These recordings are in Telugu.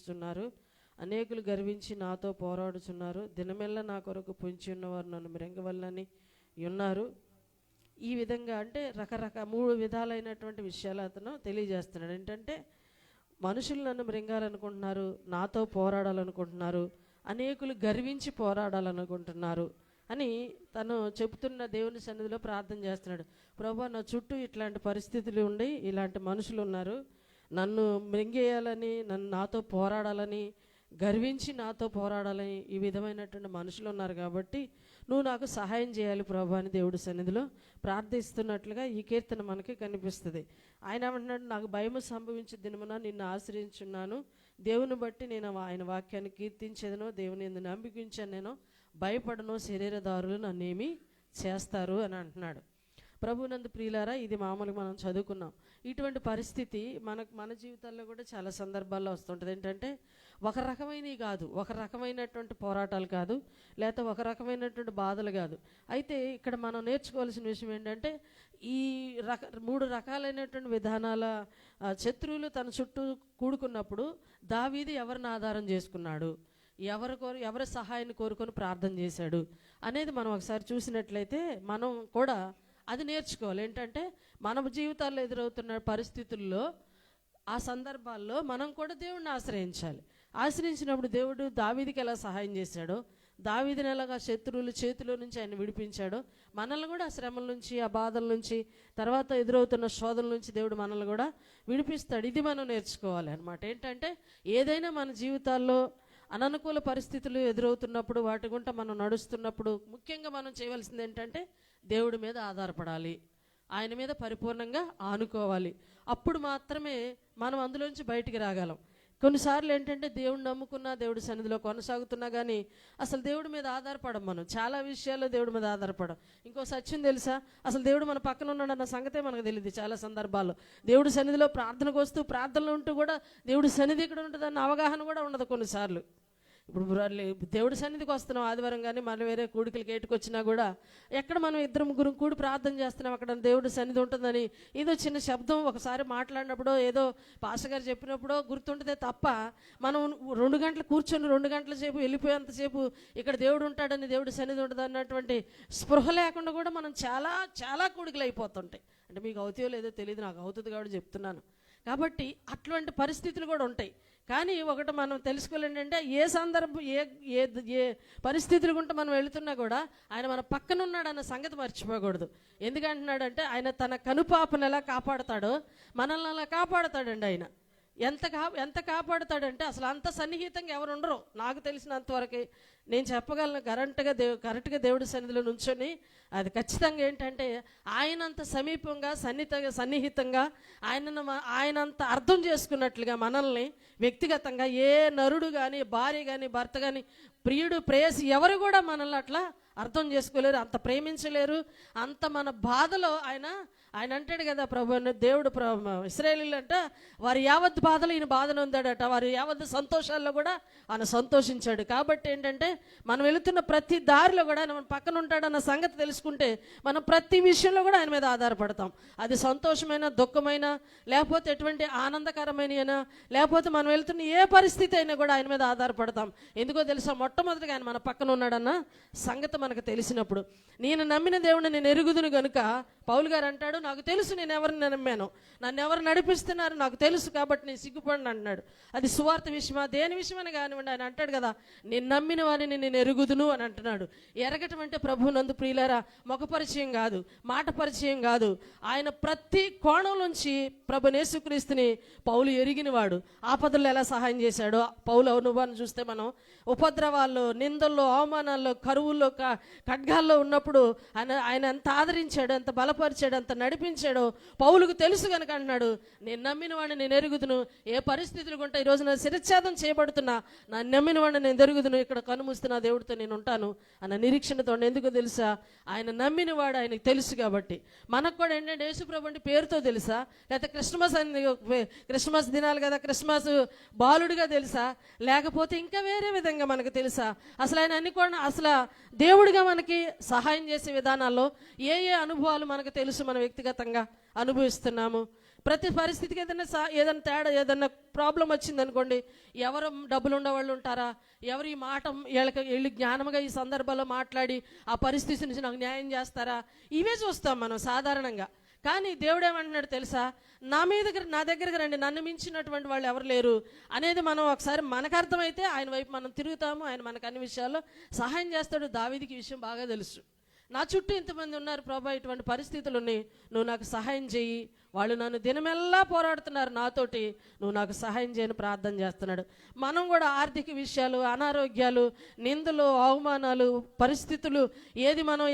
దూషించుచున్నారు, అనేకులు గర్వించి నాతో పోరాడుచున్నారు, దినమెల్ల నా కొరకు పొంచి ఉన్నవారు నన్ను మృంగవల్లని ఉన్నారు. ఈ విధంగా అంటే మూడు విధాలైనటువంటి విషయాలు అతను తెలియజేస్తున్నాడు. ఏంటంటే మనుషులు నన్ను మృంగాలనుకుంటున్నారు, నాతో పోరాడాలనుకుంటున్నారు, అనేకులు గర్వించి పోరాడాలనుకుంటున్నారు అని తను చెబుతున్న దేవుని సన్నిధిలో ప్రార్థన చేస్తున్నాడు. ప్రభువా, నా చుట్టూ ఇట్లాంటి పరిస్థితులు ఉండి ఇలాంటి మనుషులు ఉన్నారు, నన్ను మృంగేయాలని, నాతో పోరాడాలని, గర్వించి నాతో పోరాడాలని ఈ విధమైనటువంటి మనుషులు ఉన్నారు కాబట్టి నువ్వు నాకు సహాయం చేయాలి ప్రభు అని దేవుడి సన్నిధిలో ప్రార్థిస్తున్నట్లుగా ఈ కీర్తన మనకి కనిపిస్తుంది. ఆయన ఏమంటున్నాడు, నాకు భయము సంభవించే దినమున నిన్ను ఆశ్రయించున్నాను, దేవుని బట్టి నేను ఆయన వాక్యాన్ని కీర్తించేదనో, దేవుని యందు నమ్మికించాను, నేను భయపడను, శరీరదారులు నన్నేమి చేస్తారు అని అంటున్నాడు. ప్రభునందు ప్రియులారా, ఇది మామూలుగా మనం చదువుకున్నాం. ఇటువంటి పరిస్థితి మన జీవితాల్లో కూడా చాలా సందర్భాల్లో వస్తుంటుంది. ఏంటంటే ఒక రకమైనవి కాదు, ఒక రకమైనటువంటి పోరాటాలు కాదు, లేకపోతే ఒక రకమైనటువంటి బాధలు కాదు. అయితే ఇక్కడ మనం నేర్చుకోవాల్సిన విషయం ఏంటంటే ఈ మూడు రకాలైనటువంటి విధానాల శత్రువులు తన చుట్టూ కూడుకున్నప్పుడు దావీదు ఎవరిని ఆధారం చేసుకున్నాడు, ఎవరి సహాయాన్ని కోరుకొని ప్రార్థన చేశాడు అనేది మనం ఒకసారి చూసినట్లయితే మనం కూడా అది నేర్చుకోవాలి. ఏంటంటే మన జీవితాల్లో ఎదురవుతున్న పరిస్థితుల్లో ఆ సందర్భాల్లో మనం కూడా దేవుడిని ఆశ్రయించాలి. ఆశ్రయించినప్పుడు దేవుడు దావీదుకి ఎలా సహాయం చేశాడో, దావీదుని ఎలాగా శత్రువుల చేతిలో నుంచి ఆయన విడిపించాడో, మనల్ని కూడా ఆ శ్రమల నుంచి, ఆ బాధల నుంచి, తర్వాత ఎదురవుతున్న శోధనల నుంచి దేవుడు మనల్ని కూడా విడిపిస్తాడు. ఇది మనం నేర్చుకోవాలి అన్నమాట. ఏంటంటే ఏదైనా మన జీవితాల్లో అననుకూల పరిస్థితులు ఎదురవుతున్నప్పుడు, వాటి గుంట మనం నడుస్తున్నప్పుడు ముఖ్యంగా మనం చేయవలసింది ఏంటంటే దేవుడి మీద ఆధారపడాలి, ఆయన మీద పరిపూర్ణంగా ఆనుకోవాలి. అప్పుడు మాత్రమే మనం అందులోంచి బయటికి రాగలం. కొన్నిసార్లు ఏంటంటే దేవుడిని నమ్ముకున్నా, దేవుడి సన్నిధిలో కొనసాగుతున్నా కానీ అసలు దేవుడి మీద ఆధారపడం. మనం చాలా విషయాల్లో దేవుడి మీద ఆధారపడం. ఇంకో సత్యం తెలుసా, అసలు దేవుడు మన పక్కన ఉన్నాడన్న సంగతే మనకు తెలియదు. చాలా సందర్భాల్లో దేవుడి సన్నిధిలో ప్రార్థనకు వస్తూ, ప్రార్థనలు ఉంటూ కూడా దేవుడి సన్నిధి ఇక్కడ ఉంటుందన్న అవగాహన కూడా ఉండదు కొన్నిసార్లు. ఇప్పుడు దేవుడి సన్నిధికి వస్తున్నాం ఆదివారం, కానీ మనం వేరే కూడికలకి ఏటుకొచ్చినా కూడా ఎక్కడ మనం ఇద్దరు ముగ్గురు కూడి ప్రార్థన చేస్తున్నాం, అక్కడ దేవుడి సన్నిధి ఉంటుందని ఏదో చిన్న శబ్దం ఒకసారి మాట్లాడినప్పుడో ఏదో పాస్టర్ గారు చెప్పినప్పుడో గుర్తుంటుందే తప్ప మనం 2 గంటలు కూర్చొని 2 గంటల సేపు వెళ్ళిపోయేంతసేపు ఇక్కడ దేవుడు ఉంటాడని, దేవుడి సన్నిధి ఉంటుంది అన్నటువంటి స్పృహ లేకుండా కూడా మనం చాలా చాలా కూడికలు అయిపోతుంటాయి. అంటే మీకు అవుతాయో లేదో తెలియదు, నాకు అవుతుంది కాబట్టి చెప్తున్నాను. కాబట్టి అటువంటి పరిస్థితులు కూడా ఉంటాయి. కానీ ఒకటి మనం తెలుసుకోలేంటంటే ఏ సందర్భం ఏ పరిస్థితులు గుంటే మనం వెళుతున్నా కూడా ఆయన మన పక్కన ఉన్నాడన్న సంగతి మర్చిపోకూడదు. ఎందుకంటున్నాడంటే ఆయన తన కనుపాపను ఎలా కాపాడుతాడో మనల్ని అలా కాపాడుతాడండి. ఆయన ఎంత కాపాడుతాడంటే అసలు అంత సన్నిహితంగా ఎవరు ఉండరు. నాకు తెలిసినంతవరకు నేను చెప్పగలను, కరెక్ట్గా దేవుడి సన్నిధిలో నుంచొని అది ఖచ్చితంగా ఏంటంటే ఆయనంత సమీపంగా సన్నిహితంగా ఆయనంత అర్థం చేసుకున్నట్లుగా మనల్ని వ్యక్తిగతంగా ఏ నరుడు కానీ, భార్య కానీ, భర్త కానీ, ప్రియుడు, ప్రేయసి ఎవరు కూడా మనల్ని అట్లా అర్థం చేసుకోలేరు, అంత ప్రేమించలేరు. అంత మన బాధలో ఆయన అంటాడు కదా, దేవుడు ఇశ్రాయేలీయులు అంట వారి యావత్ బాధలు ఈయన బాధను ఉందాడట, వారి యావత్ సంతోషాల్లో కూడా ఆయన సంతోషించాడు. కాబట్టి ఏంటంటే మనం వెళుతున్న ప్రతి దారిలో కూడా ఆయన మన పక్కన ఉంటాడన్న సంగతి తెలుసుకుంటే మనం ప్రతి విషయంలో కూడా ఆయన మీద ఆధారపడతాం. అది సంతోషమైన, దుఃఖమైన, లేకపోతే ఎటువంటి ఆనందకరమైన, లేకపోతే మనం వెళ్తున్న ఏ పరిస్థితి అయినా కూడా ఆయన మీద ఆధారపడతాం. ఎందుకో తెలుసా, మొట్టమొదటిగా ఆయన మన పక్కన ఉన్నాడన్న సంగతి మనకు తెలిసినప్పుడు. నేను నమ్మిన దేవుడిని నేను ఎరుగుదును గనుక పౌలు గారు అంటాడు, నాకు తెలుసు నేను ఎవరిని నమ్మాను, నన్ను ఎవరు నడిపిస్తున్నారు నాకు తెలుసు కాబట్టి నేను సిగ్గుపడిన అంటున్నాడు. అది సువార్త విషయమా, దేని విషయమని కానివ్వండి, ఆయన అంటాడు కదా, నేను నమ్మిన వారిని నేను ఎరుగుదును అని అంటున్నాడు. ఎరగటం అంటే ప్రభువునందు ప్రియులారా ముఖ పరిచయం కాదు, మాట పరిచయం కాదు. ఆయన ప్రతి కోణం నుంచి ప్రభు యేసుక్రీస్తుని పౌలు ఎరిగినవాడు. ఆపదల్లో ఎలా సహాయం చేశాడో పౌలు అనుభవాన్ని చూస్తే మనం ఉపద్రవాల్లో, నిందల్లో, అవమానాల్లో, కరువుల్లో, ఖడ్గాల్లో ఉన్నప్పుడు ఆయన ఎంత ఆదరించాడు, ఎంత బలపరిచాడు, ఎంత నడిపించాడో పౌలుకు తెలుసు కనుక అంటున్నాడు, నేను నమ్మిన వాడిని నేను ఎరుగుదును. ఏ పరిస్థితులు ఉంటాయి, ఈరోజు నా శిరచ్ఛేదం చేయబడుతున్నా, నా నమ్మిన వాడిని నేను ఎరుగుదును, ఇక్కడ కనుమూస్తున్న దేవుడితో నేను ఉంటాను అన్న నిరీక్షణతో. ఎందుకు తెలుసా, ఆయన నమ్మిన వాడు ఆయనకు తెలుసు కాబట్టి. మనకు కూడా ఏంటంటే యేసుప్రభు అంటే పేరుతో తెలుసా, లేకపోతే క్రిస్మస్ దినాలు కదా, క్రిస్మస్ బాలుడిగా తెలుసా, లేకపోతే ఇంకా వేరే విధంగా మనకు తెలుసా, అసలు ఆయన అన్ని కూడా అసలు దేవుడిగా మనకి సహాయం చేసే విధానాల్లో ఏ అనుభవాలు మనకు తెలుసు, మనం వ్యక్తిగతంగా అనుభవిస్తున్నాము. ప్రతి పరిస్థితికి ఏదైనా తేడా, ఏదైనా ప్రాబ్లం వచ్చింది అనుకోండి, ఎవరు డబ్బులు ఉన్నవాళ్ళు ఉంటారా, ఎవరు ఈ మాట వీళ్ళు జ్ఞానంగా ఈ సందర్భంలో మాట్లాడి ఆ పరిస్థితి నుంచి నాకు న్యాయం చేస్తారా, ఇవే చూస్తాం మనం సాధారణంగా. కానీ దేవుడు ఏమంటున్నాడు తెలుసా, నా దగ్గరికి రండి, నన్ను మించినటువంటి వాళ్ళు ఎవరు లేరు అనేది మనం ఒకసారి మనకు అర్థమైతే ఆయన వైపు మనం తిరుగుతాము. ఆయన మనకు అన్ని విషయాల్లో సహాయం చేస్తాడు. దావీదుకి ఈ విషయం బాగా తెలుసు. నా చుట్టూ ఇంతమంది ఉన్నారు ప్రభా, ఇటువంటి పరిస్థితులు ఉన్నాయి, నువ్వు నాకు సహాయం చెయ్యి, వాళ్ళు నన్ను దినమెల్లా పోరాడుతున్నారు నాతోటి, నువ్వు నాకు సహాయం చేయని ప్రార్థన చేస్తున్నాడు. మనం కూడా ఆర్థిక విషయాలు, అనారోగ్యాలు, నిందలు, అవమానాలు, పరిస్థితులు, ఏది మనం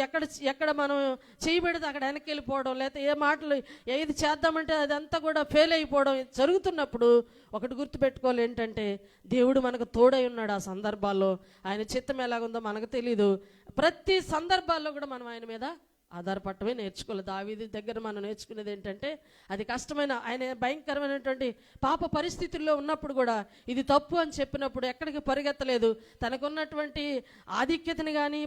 ఎక్కడ మనం చేయబెడితే అక్కడ వెనక్కి వెళ్ళిపోవడం, లేకపోతే ఏ మాటలు ఏది చేద్దామంటే అదంతా కూడా ఫెయిల్ అయిపోవడం జరుగుతున్నప్పుడు ఒకటి గుర్తుపెట్టుకోవాలి, ఏంటంటే దేవుడు మనకు తోడై ఉన్నాడు. ఆ సందర్భాల్లో ఆయన చిత్తం ఎలాగుందో మనకు తెలీదు. ప్రతి సందర్భాల్లో కూడా మనం ఆయన మీద ఆధారపడటమే నేర్చుకోవాలి. దావీదు దగ్గర మనం నేర్చుకునేది ఏంటంటే, అది కష్టమైన, ఆయన భయంకరమైనటువంటి పాప పరిస్థితుల్లో ఉన్నప్పుడు కూడా ఇది తప్పు అని చెప్పినప్పుడు ఎక్కడికి పరిగెత్తలేదు. తనకున్నటువంటి ఆధిక్యతని కానీ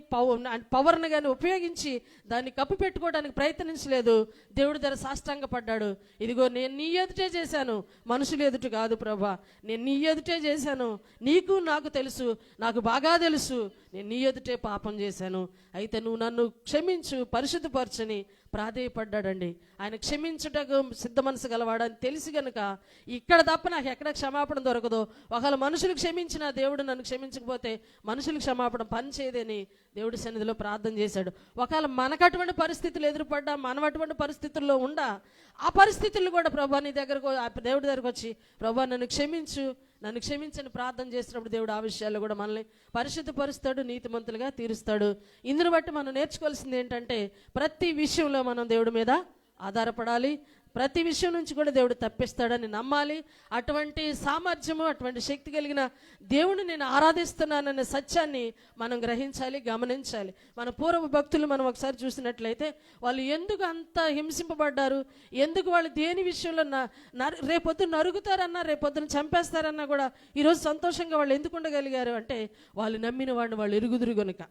పవర్ని కానీ ఉపయోగించి దాన్ని కప్పిపెట్టుకోవడానికి ప్రయత్నించలేదు. దేవుడి దగ్గర సాష్టాంగపడ్డాడు. ఇదిగో నేను నీ ఎదుటే చేశాను, మనుషులు ఎదుట కాదు ప్రభా, నేను నీ ఎదుటే చేశాను, నీకు నాకు తెలుసు, నాకు బాగా తెలుసు, నేను నీ ఎదుటే పాపం చేశాను, అయితే నువ్వు నన్ను క్షమించు, పరిశుద్ధపరచని ప్రాధేయపడ్డాడండి. ఆయన క్షమించుటకు సిద్ధ మనసు గలవాడని తెలిసి గనుక ఇక్కడ తప్ప నాకు ఎక్కడ క్షమాపణ దొరకదో, ఒకవేళ మనుషులు క్షమించిన దేవుడు నన్ను క్షమించకపోతే మనుషులు క్షమాపణ పని చేయదని దేవుడి సన్నిధిలో ప్రార్థన చేశాడు. ఒకవేళ మనకు అటువంటి పరిస్థితులు ఎదురుపడ్డా, మనం అటువంటి పరిస్థితుల్లో ఉండా, ఆ పరిస్థితులు కూడా ప్రభా నీ దగ్గరకు, దేవుడి దగ్గరకు వచ్చి ప్రభా నన్ను క్షమించని ప్రార్థన చేసినప్పుడు దేవుడు ఆ విషయాల్లో కూడా మనల్ని పరిశుద్ధపరుస్తాడు, నీతిమంతులుగా తీరుస్తాడు. ఇందును బట్టి మనం నేర్చుకోవాల్సింది ఏంటంటే, ప్రతి విషయంలో మనం దేవుడి మీద ఆధారపడాలి. ప్రతి విషయం నుంచి కూడా దేవుడు తప్పిస్తాడని నమ్మాలి. అటువంటి సామర్థ్యము, అటువంటి శక్తి కలిగిన దేవుని నేను ఆరాధిస్తున్నాననే సత్యాన్ని మనం గ్రహించాలి, గమనించాలి. మన పూర్వ భక్తులు మనం ఒకసారి చూసినట్లయితే వాళ్ళు ఎందుకు అంత హింసింపబడ్డారు, ఎందుకు వాళ్ళు దేని విషయంలో రేపొద్దున నరుగుతారన్నా, రేపొద్దున చంపేస్తారన్నా కూడా ఈరోజు సంతోషంగా వాళ్ళు ఎందుకు ఉండగలిగారు అంటే, వాళ్ళు నమ్మిన వాడిని వాళ్ళు ఎరుగుదురు గనుక,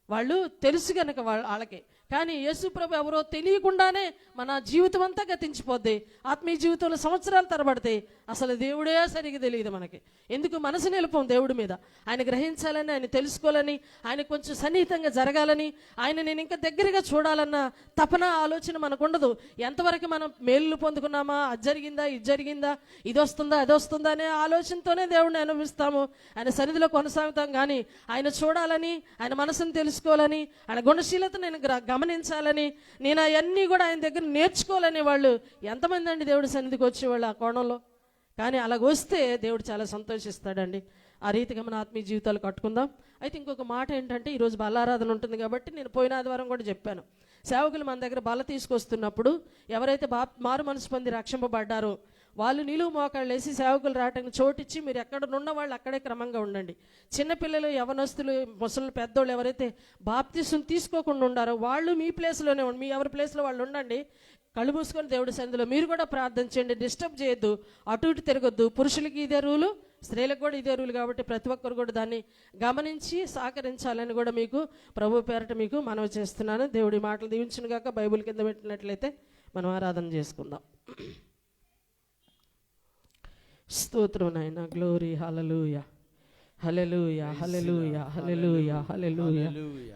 వాళ్ళు తెలుసు గనక వాళ్ళకి. కానీ యేసు ప్రభు ఎవరో తెలియకుండానే మన జీవితం అంతా గతించిపోద్ది. ఆత్మీయ జీవితంలో సంవత్సరాలు తరబడతాయి, అసలు దేవుడే సరిగ్గా తెలియదు మనకి. ఎందుకు మనసు నిలుపం దేవుడి మీద. ఆయన గ్రహించాలని, ఆయన తెలుసుకోవాలని, ఆయన కొంచెం సన్నిహితంగా జరగాలని, ఆయన నేను ఇంకా దగ్గరగా చూడాలన్న తపన, ఆలోచన మనకు ఉండదు. ఎంతవరకు మనం మేలు పొందుకున్నామా, అది జరిగిందా, ఇది జరిగిందా, ఇది వస్తుందా, అది వస్తుందా అనే ఆలోచనతోనే దేవుడిని అనుభవిస్తాము. ఆయన సన్నిధిలో కొనసాగుతాం. కానీ ఆయన చూడాలని, ఆయన మనసును తెలుసుకోవాలని, ఆయన గుణశీలత నేను గమనించాలని, నేను అవన్నీ కూడా ఆయన దగ్గర నేర్చుకోవాలనే వాళ్ళు ఎంతమంది అండి దేవుడి సన్నిధికి వచ్చేవాళ్ళు ఆ కోణంలో. కానీ అలాగ వస్తే దేవుడు చాలా సంతోషిస్తాడండి. ఆ రీతిగా మన ఆత్మీయ జీవితాలు కట్టుకుందాం. అయితే ఇంకొక మాట ఏంటంటే, ఈరోజు బలారాధన ఉంటుంది కాబట్టి నేను పోయిన ఆదివారం కూడా చెప్పాను, సేవకులు మన దగ్గర బల తీసుకొస్తున్నప్పుడు ఎవరైతే మారు మనసు పొంది రక్షింపబడ్డారో వాళ్ళు నిలువు మోకాళ్ళు వేసి సేవకులు రావటానికి చోటిచ్చి, మీరు ఎక్కడ ఉన్న వాళ్ళు అక్కడే క్రమంగా ఉండండి. చిన్నపిల్లలు, యవనస్తులు, ముసలి పెద్దోళ్ళు ఎవరైతే బాప్తిసం తీసుకోకుండా ఉండారో వాళ్ళు మీ ప్లేస్లోనే ఉండి, మీ ఎవరి ప్లేస్లో వాళ్ళు ఉండండి. కళ్ళు మూసుకొని దేవుడి సన్నిధిలో మీరు కూడా ప్రార్థన చేయండి. డిస్టర్బ్ చేయొద్దు, అటు ఇటు తిరగొద్దు. పురుషులకి ఇదే రూలు, స్త్రీలకు కూడా ఇదే రూలు కాబట్టి ప్రతి ఒక్కరు కూడా దాన్ని గమనించి సహకరించాలని కూడా మీకు ప్రభు పేరట మీకు మనవి చేస్తున్నాను. దేవుడి మాటలు దీవించును గాక. బైబిల్ కింద పెట్టినట్లయితే మనం ఆరాధన చేసుకుందాం. స్తోత్రం నాయన, గ్లోరీ, హల్లెలూయా, హల్లెలూయా, హల్లెలూయా, హల్లెలూయా, హల్లెలూయా.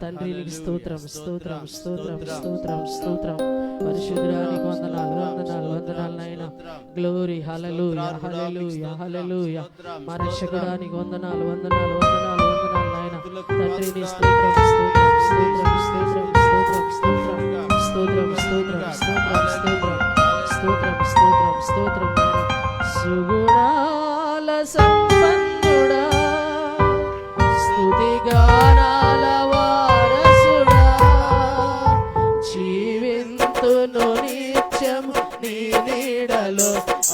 తండ్రి నీకు స్తోత్రం, స్తోత్రం, స్తోత్రం, స్తోత్రం, స్తోత్రం. పరిశుద్ధుడానికి వందనాలు, వందనాలు, వందనాలు నాయన. గ్లోరీ, హల్లెలూయా, హల్లెలూయా, హల్లెలూయా. మా రక్షకుడానికి వందనాలు, వందనాలు, వందనాలు, వందనాలు నాయన. తండ్రి నీ స్తోత్రం, స్తోత్రం, స్తోత్రం, స్తోత్రం, స్తోత్రం, స్తోత్రం, స్తోత్రం, స్తోత్రం, స్తోత్రం, స్తోత్రం, స్తోత్రం, స్తోత్రం, స్తోత్రం. సుగుణాల సంపన్నుడా, స్తుతి గానాల వారసుడా, జీవింతును నిత్యము నీ నీడలో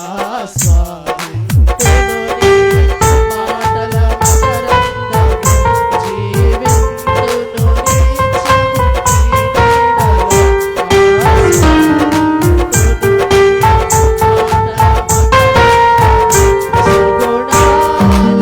ఆస్వాదింతును నీ మాటల మకరందము, జీవింతును నిత్యము నీ నీడలో ఆస్వాదింతును నీ మాటల మకరందము. సుగుణాల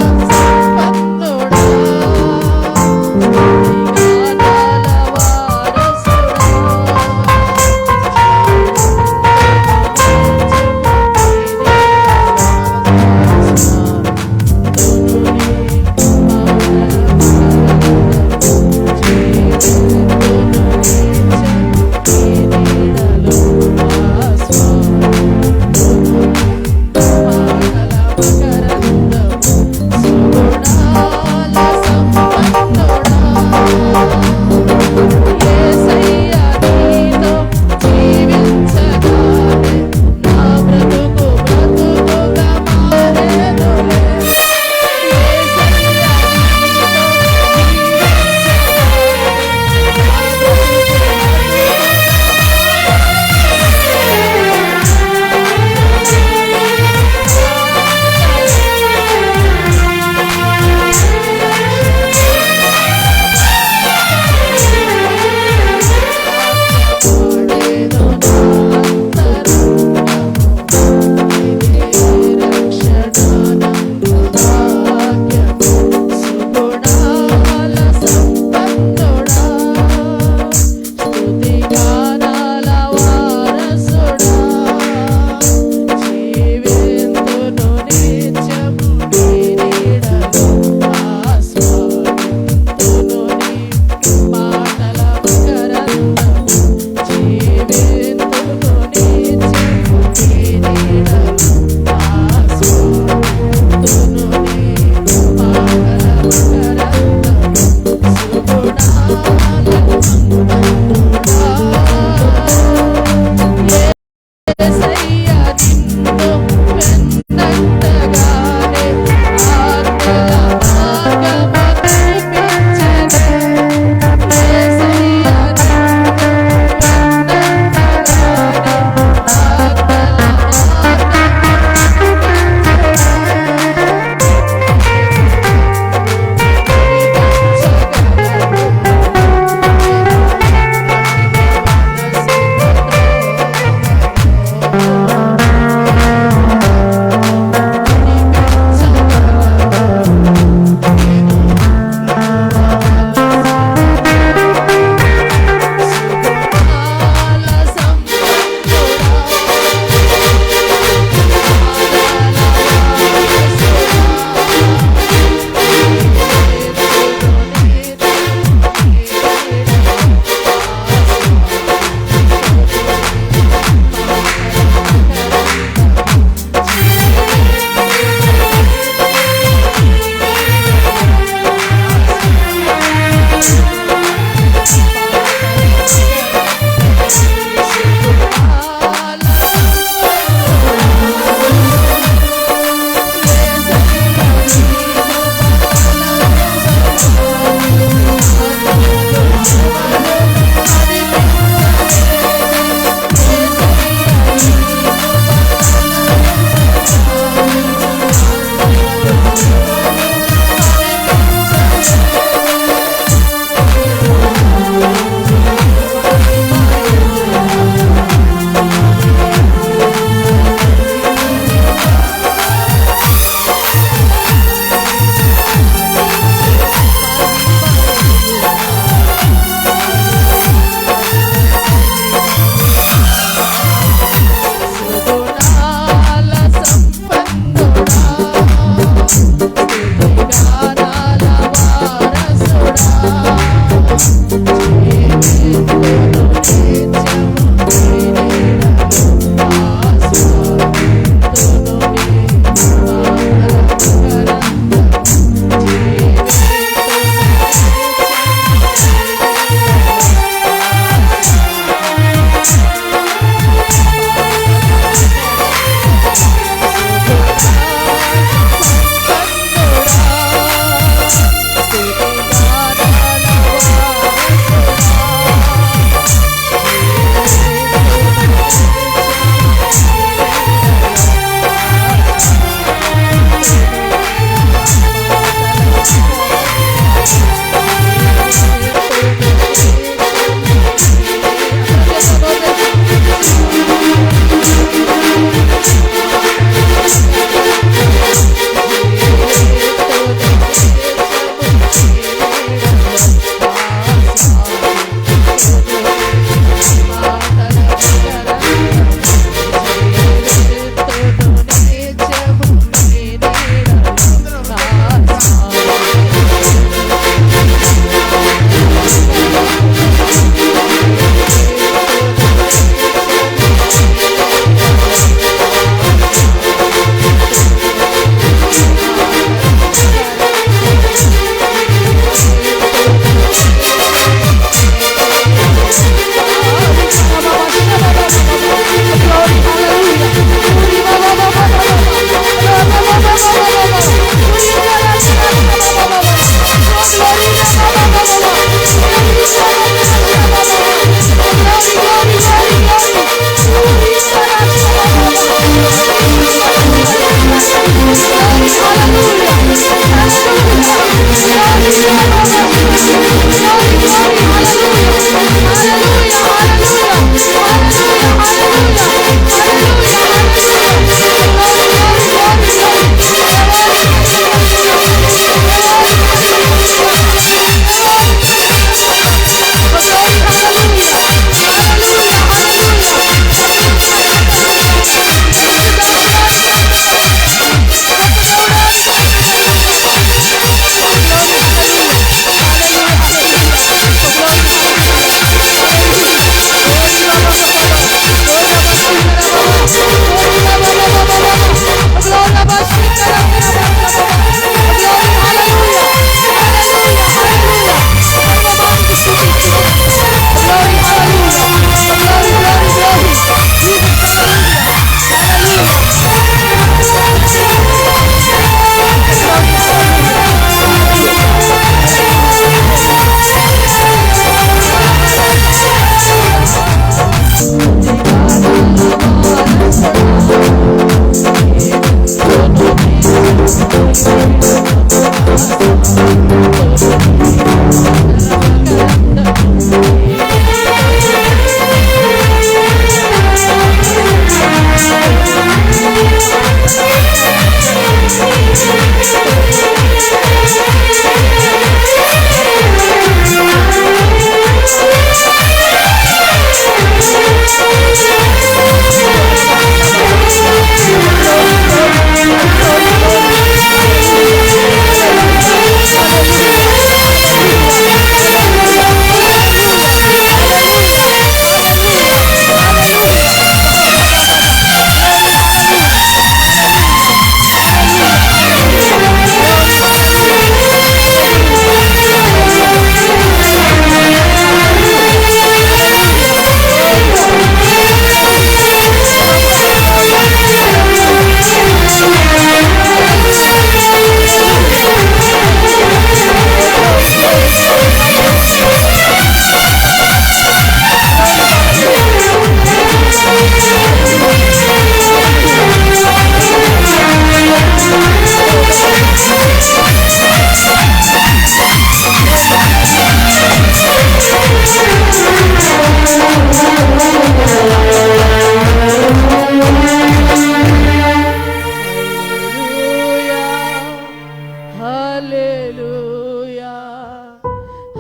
హల్లెలూయా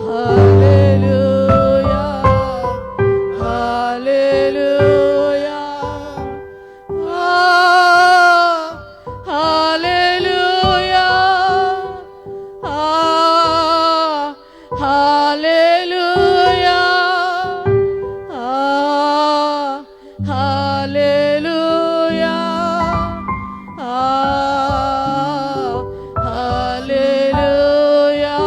హల్లెలూయా హల్లెలూయా హల్లెలూయా హల్లెలూయా హల్లెలూయా hallelujah.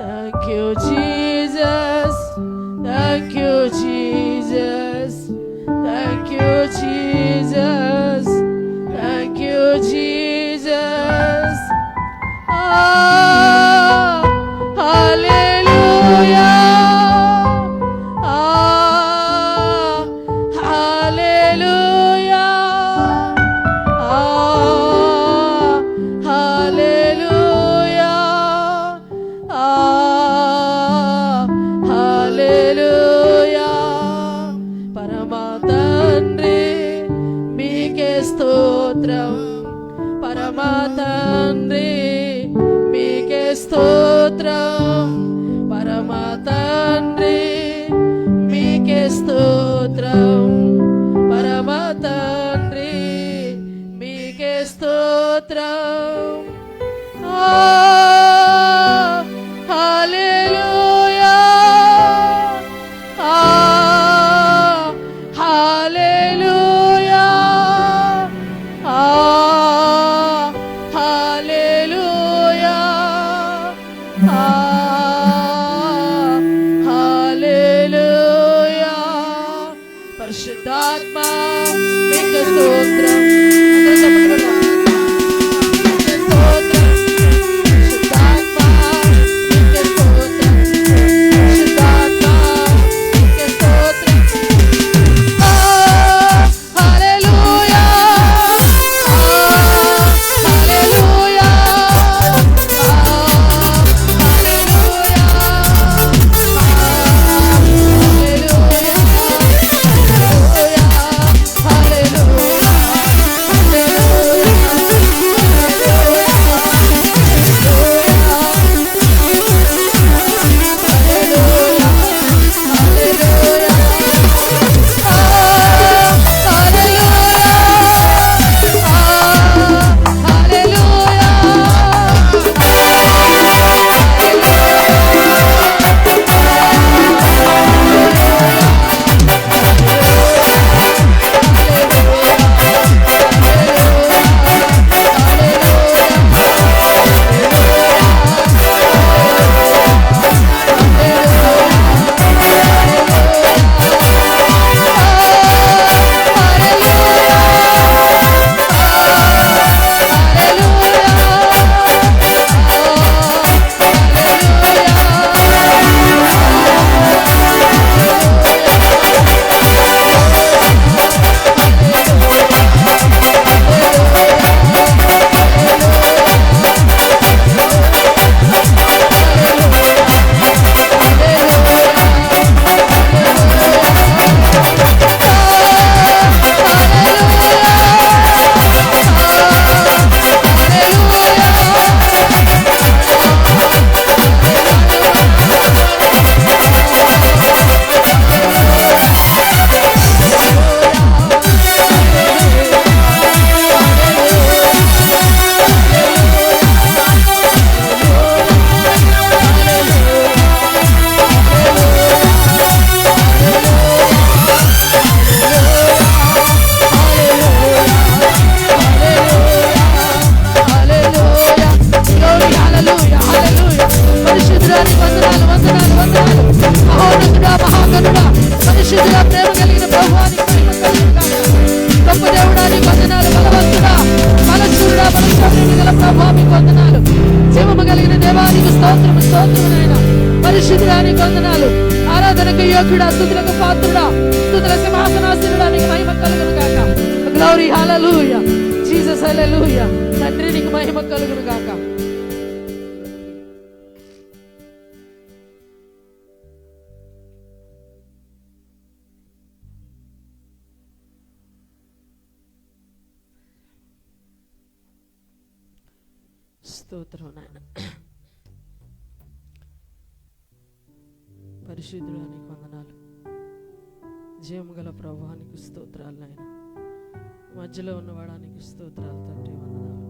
Thank you Jesus, thank you Jesus, thank you Jesus, thank you Jesus. Hallelujah, hallelujah, hallelujah, hallelujah. పరమా తండ్రి మీకే స్తోత్రం, పరమా తండ్రి మీకే స్తోత్రం, పరమా తండ్రి మీకే స్తోత్రం, పరమా తండ్రి మీకే స్తోత్రం. హల్లెలూయా హల్లెలూయా హల్లెలూయా హల్లెలూయా. పరిశుద్ధాత్మ మీకు స్తోత్రం. Glory, hallelujah. Jesus, hallelujah. తండ్రి నీకు మహిమ కలుగును గాక. స్తోత్రం నాయన. పరిశుద్ధుడానికి వందనాలు. జీవం గల ప్రభువానికి స్తోత్రాలు నాయన. మధ్యలో ఉన్నవాడానికి స్తోత్రాలు తండ్రి, వందనాలు.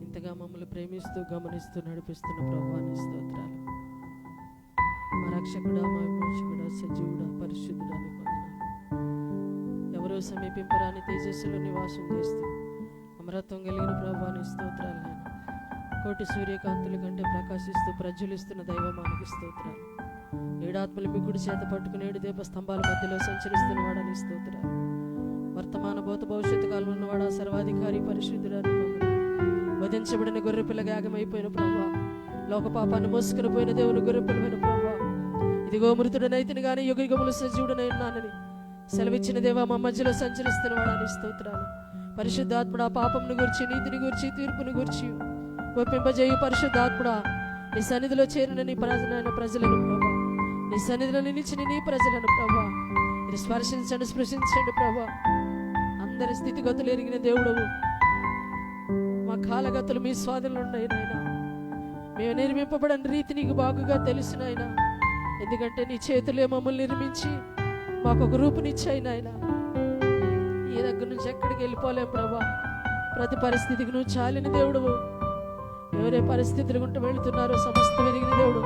ఇంతగా మమ్మల్ని ప్రేమిస్తూ గమనిస్తూ నడిపిస్తున్న ప్రభువానికి స్తోత్రాలు. మా రక్షకుడా, మా విమోచకుడా, సజీవుడా, పరిశుద్ధుడానికి వందనాలు. ఎవరో సమీపింపరాని తేజస్సులో నివాసం చేస్తూ అమరత్వం కలిగిన ప్రభువానికి స్తోత్రాలు నాయన. కోటి సూర్యకాంతుల కంటే ప్రకాశిస్తూ ప్రజ్వలిస్తున్న దైవమానికి స్తోత్రాలు. ఏడాత్మలు మిగుడు చేత పట్టుకుని 7 దీప స్తంభాల మధ్యలో సంచరిస్తున్న వాడని స్తోత్రాలు. వర్తమాన భూత భవిష్యత్తు కాలం ఉన్నవాడా, సర్వాధికారి, పరిశుద్ధుడానికి వందనాలు. వధించబడిన గొర్రెపిల్లగా యాగమైపోయిన ప్రభువా, లోక పాపాన్ని మోసుకుని పోయిన దేవుని గొర్రెపిల్లమైన ప్రభువా, ఇదిగో మృతుడనైతిని గాని యుగ యుగములు సజీవుడనై ఉన్నానని సెలవిచ్చిన దేవా, మా మధ్యలో సంచరిస్తున్న వాడని స్తోత్రాలు. పరిశుద్ధాత్ముడా, పాపంను గురించి, నీతిని గురించి, తీర్పును గురించి ఒప్పింపజేయు పరిశుద్ధాత్ముడా, నీ సన్నిధిలో చేరిన నీ ప్రజలను ప్రభా, నీ సన్నిధిలో నిలిచిన నీ ప్రజలను ప్రభా మీరు స్పర్శించండి, స్పృశించండి ప్రభా. అందరి స్థితిగతులు ఎరిగిన దేవుడవు, మా కాలగతులు మీ స్వాధీనంలో ఉన్నాయి నాయన. మేము నిర్మింపబడిన రీతి నీకు బాగుగా తెలుసు నాయన. ఎందుకంటే నీ చేతులే మమ్మల్ని నిర్మించి మాకు ఒక రూపునిచ్చాయి నాయన. ఈ దగ్గర నుంచి ఎక్కడికి వెళ్ళిపోలేం ప్రభా. ప్రతి పరిస్థితికి నువ్వు చాలిన దేవుడవు. ఎవరే పరిస్థితులు గుంట వెళుతున్నారో సమస్తం ఎరిగిన దేవుడు,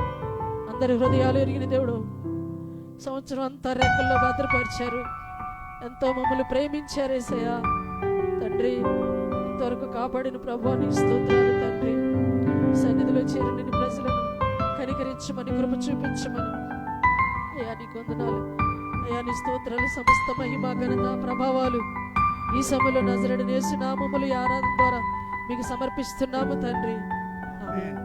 అందరి హృదయాలు ఎరిగిన దేవుడు. సంవత్సరం అంతా రెక్కల్లో భద్రపరిచారు, ఎంతో మమ్మల్ని ప్రేమించారు యేసయ్యా తండ్రి. ఇంతవరకు కాపాడిన ప్రభువా నీ స్తోత్రాలు తండ్రి. సన్నిధిలో చేరిన నీ ప్రజలను కనికరించమని, కృప చూపించమని అయ్యా నీకు వందనాలు. అయ్యా నీ స్తోత్రాలు, సమస్త మహిమ, ఘనత, ప్రభావాలు ఈ సమయంలో నజరేయుడైన యేసు నామములో ఈ ఆరాధన ద్వారా మీకు సమర్పిస్తున్నాము తండ్రి. ఆమేన్.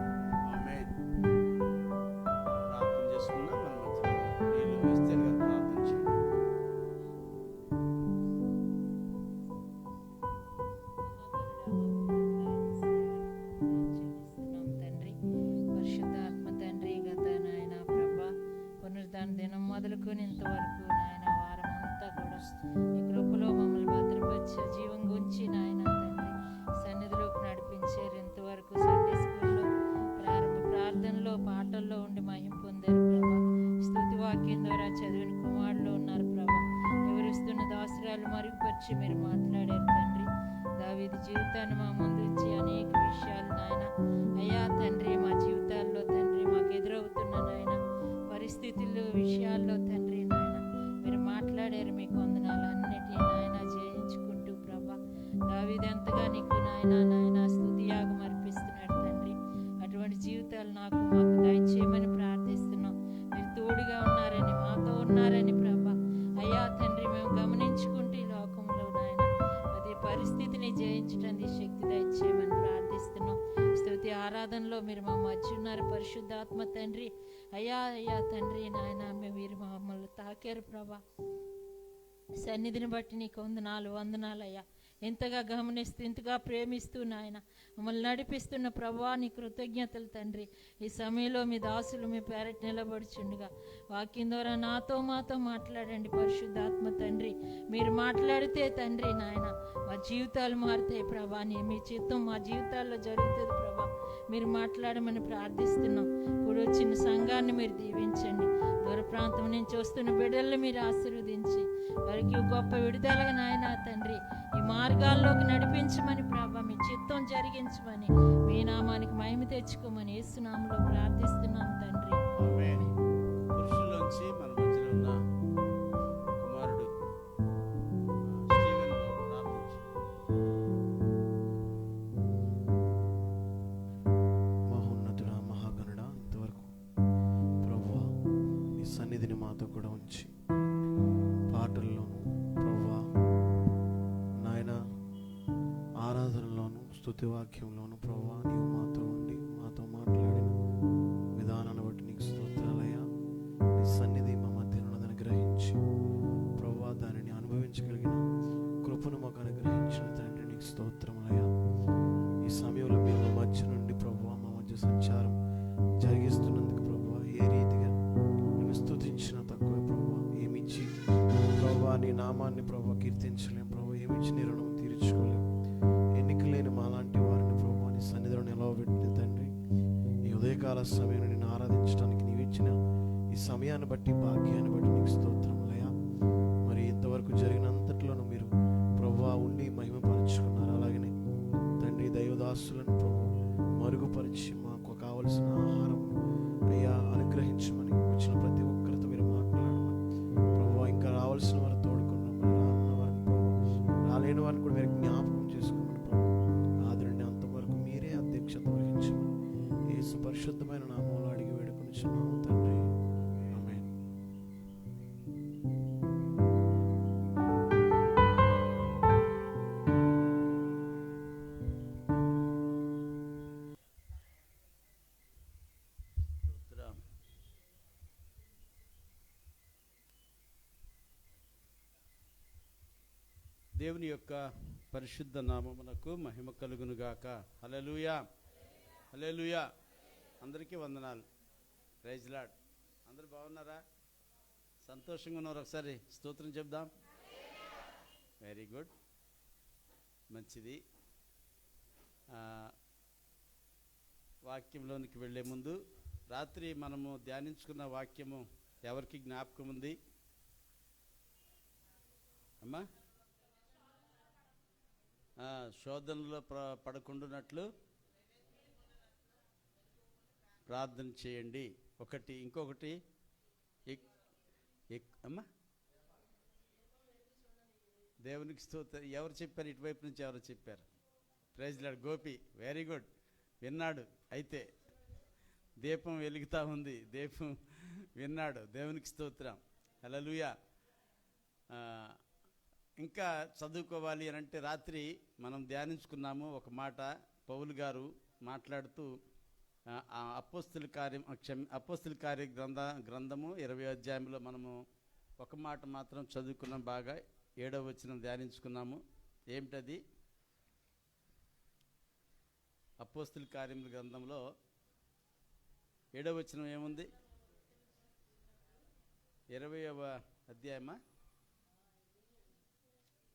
దినం మొదలుకొని ఇంతవరకు నాయన వారం అంతా కూడా ఈ కృపలో మమ్మల్ని భద్రపరిచే జీవం గురించి నాయన తండ్రి సన్నిధిలోకి నడిపించారు. ఇంతవరకు సండే స్కూల్లో ప్రార్థనలో పాటల్లో ఉండి మహిమ పొందారు ప్రభా. స్తుతి వాక్యం ద్వారా చదివిన కుమారులు ఉన్నారు ప్రభా. ఎవరిస్తున్న దాసరాలు మరుగుపరిచి మీరు మాట్లాడారు తండ్రి. దావీదు జీవితాన్ని మా ముందు ఉంచి అనేక విషయాలు నాయన అయ్యా తండ్రి మా జీవితాల్లో తండ్రి మాకు ఎదురవుతున్న నాయన పరిస్థితుల్లో విషయాల్లో తండ్రి నాయన మీరు మాట్లాడారు. మీకు వందనాలు. అన్నిటినీ నాయన జయించుకుంటూ ప్రభా దావీదు ఎంతగా నీకు నాయన స్తుతి యాగం అర్పిస్తున్నాడు తండ్రి. అటువంటి జీవితాలు మాకు దయచేయమని ప్రార్థిస్తున్నాం. మీరు తోడుగా ఉన్నారని, మాతో ఉన్నారని ప్రభా అయ్యా తండ్రి మేము గమనించుకుంటూ ఈ లోకంలో నాయన ప్రతి పరిస్థితిని జయించడానికి శక్తి దయచేయమని ప్రార్థిస్తున్నాం. స్తుతి ఆరాధనలో మీరు మా మధ్య ఉన్నారు పరిశుద్ధాత్మ తండ్రి. అయ్యా తండ్రి నాయన మీరు మమ్మల్ని తాకారు ప్రభా. సన్నిధిని బట్టి నీకు వందనాలు అయ్యా. ఎంతగా గమనిస్తూ ఇంతగా ప్రేమిస్తూ నాయన మమ్మల్ని నడిపిస్తున్న ప్రభా నీ కృతజ్ఞతలు తండ్రి. ఈ సమయంలో మీ దాసులు మీ పేరట నిలబడుచుండగా వాక్యం ద్వారా నాతో మాతో మాట్లాడండి పరిశుద్ధాత్మ తండ్రి. మీరు మాట్లాడితే తండ్రి నాయన మా జీవితాలు మారుతాయి ప్రభా. మీ చిత్తం మా జీవితాల్లో జరుగుతుంది ప్రభా. మీరు మాట్లాడమని ప్రార్థిస్తున్నాం. కూడా వచ్చిన సంఘాన్ని మీరు దీవించండి. దూర ప్రాంతం నుంచి వస్తున్న బిడ్డల్ని మీరు ఆశీర్వదించి వారికి గొప్ప విడుదలగా నాయన తండ్రి ఈ మార్గాల్లోకి నడిపించమని ప్రభా మీ చిత్తం జరిగించమని మీ నామానికి మహిమ తెచ్చుకోమని యేసు నామములో ప్రార్థిస్తున్నాం తండ్రి. ఆమేన్. పురుషుల్లోంచి మన మధ్యలో ఉన్న కుమారుడు స్టీవెన్ బాబు ప్రార్థించి. మహోన్నతుడా, మహాగణుడా, ఇంతవరకు ప్రభువా నీ సన్నిధిని మాతో కూడా ఉంచి పాటల్లోనూ ప్రభువా నాయన ఆరాధనలోను స్తుతి వాక్యంలోను ప్రభువా నీవు మాతో ఉండి మాతో మాట్లాడిన విధానాన్ని బట్టి నీకు స్తోత్రాలయ్యా. నీ సన్నిధి మా మధ్యలో ఉన్నదని గ్రహించి ప్రభువా దానిని అనుభవించగలిగిన కృపను మాకు అనుగ్రహించిన తండ్రి నీకు స్తోత్రములయ్యా. ఈ సమయంలో మీరు మా మధ్య నుండి ప్రభువా మా మధ్య సంచారం జరిగిస్తున్నందుకు ప్రభువా ఏ రీతిగా మేము స్తుతించిన తక్కువ ప్రభువా. ఏమిచ్చి ప్రభువా నీ నామాన్ని ప్రభువా కీర్తించలేం ప్రభువా. ఏమిచ్చి నీ రుణం తీర్చుకోలేం. ఎన్నిక లేని మాలాంటి వారిని ప్రభువా నీ సన్నిధిలో నిలవబెట్టిన తండ్రి ఉదయకాల సమయాన్ని నిన్ను ఆరాధించడానికి నీవు ఇచ్చిన ఈ సమయాన్ని బట్టి, భాగ్యాన్ని బట్టి నీకు స్తోత్రములయ్యా. మరి ఇంతవరకు జరిగినంతట్లోనూ మీరు ప్రభువా ఉండి మహిమపరుచుకున్నారు. అలాగనే తండ్రి దైవదాసులను ప్రభు మరుగుపరిచి మాకు కావలసిన ఆహారం అయ్యా అనుగ్రహించమని, వచ్చిన ప్రతి ఒక్కరితో మీరు మాట్లాడమని ప్రభువా, ఇంకా రావాల్సిన వారు తోడుకున్నామని, రానున్న వారిని ప్రభు, రాలేని వారిని కూడా మీరు జ్ఞాపకం చేసుకోమని ప్రభు, ఆదరణి అంతవరకు మీరే అధ్యక్షత వహించమని యేసు పరిశుద్ధమైన నామములో అడిగి వేడుకొనుచున్నాము తండ్రి. ఆమేన్. దేవుని యొక్క పరిశుద్ధ నామమునకు మహిమ కలుగునుగాక. హల్లెలూయా, హల్లెలూయా. అందరికీ వందనాలు. Praise Lord. అందరూ బాగున్నారా? సంతోషంగా ఉన్నారు? ఒకసారి స్తోత్రం చెప్దాం. వెరీ గుడ్, మంచిది. వాక్యంలోనికి వెళ్ళే ముందు రాత్రి మనము ధ్యానించుకున్న వాక్యము ఎవరికి జ్ఞాపకం ఉంది అమ్మా? శోధనలో పడకుండానట్లు ప్రార్థన చేయండి. ఒకటి. ఇంకొకటి అమ్మా, దేవునికి స్తోత్రం. ఎవరు చెప్పారు? ఇటువైపు నుంచి ఎవరు చెప్పారు? Praise Lord. Gopi, very good, విన్నాడు. అయితే దీపం వెలుగుతూ ఉంది, దీపం విన్నాడు. దేవునికి స్తోత్రం. హల్లెలూయా. ఇంకా చదువుకోవాలి అని అంటే రాత్రి మనం ధ్యానించుకున్నాము ఒక మాట. పౌలు గారు మాట్లాడుతూ అపోస్తుల కార్య గ్రంథము 20వ అధ్యాయంలో మనము ఒక మాట మాత్రం చదువుకున్నాం. బాగా 7వ వచనం ధ్యానించుకున్నాము. ఏమిటది? అపోస్తుల కార్యముల గ్రంథంలో 7వ వచనం ఏముంది? 20వ అధ్యాయమా?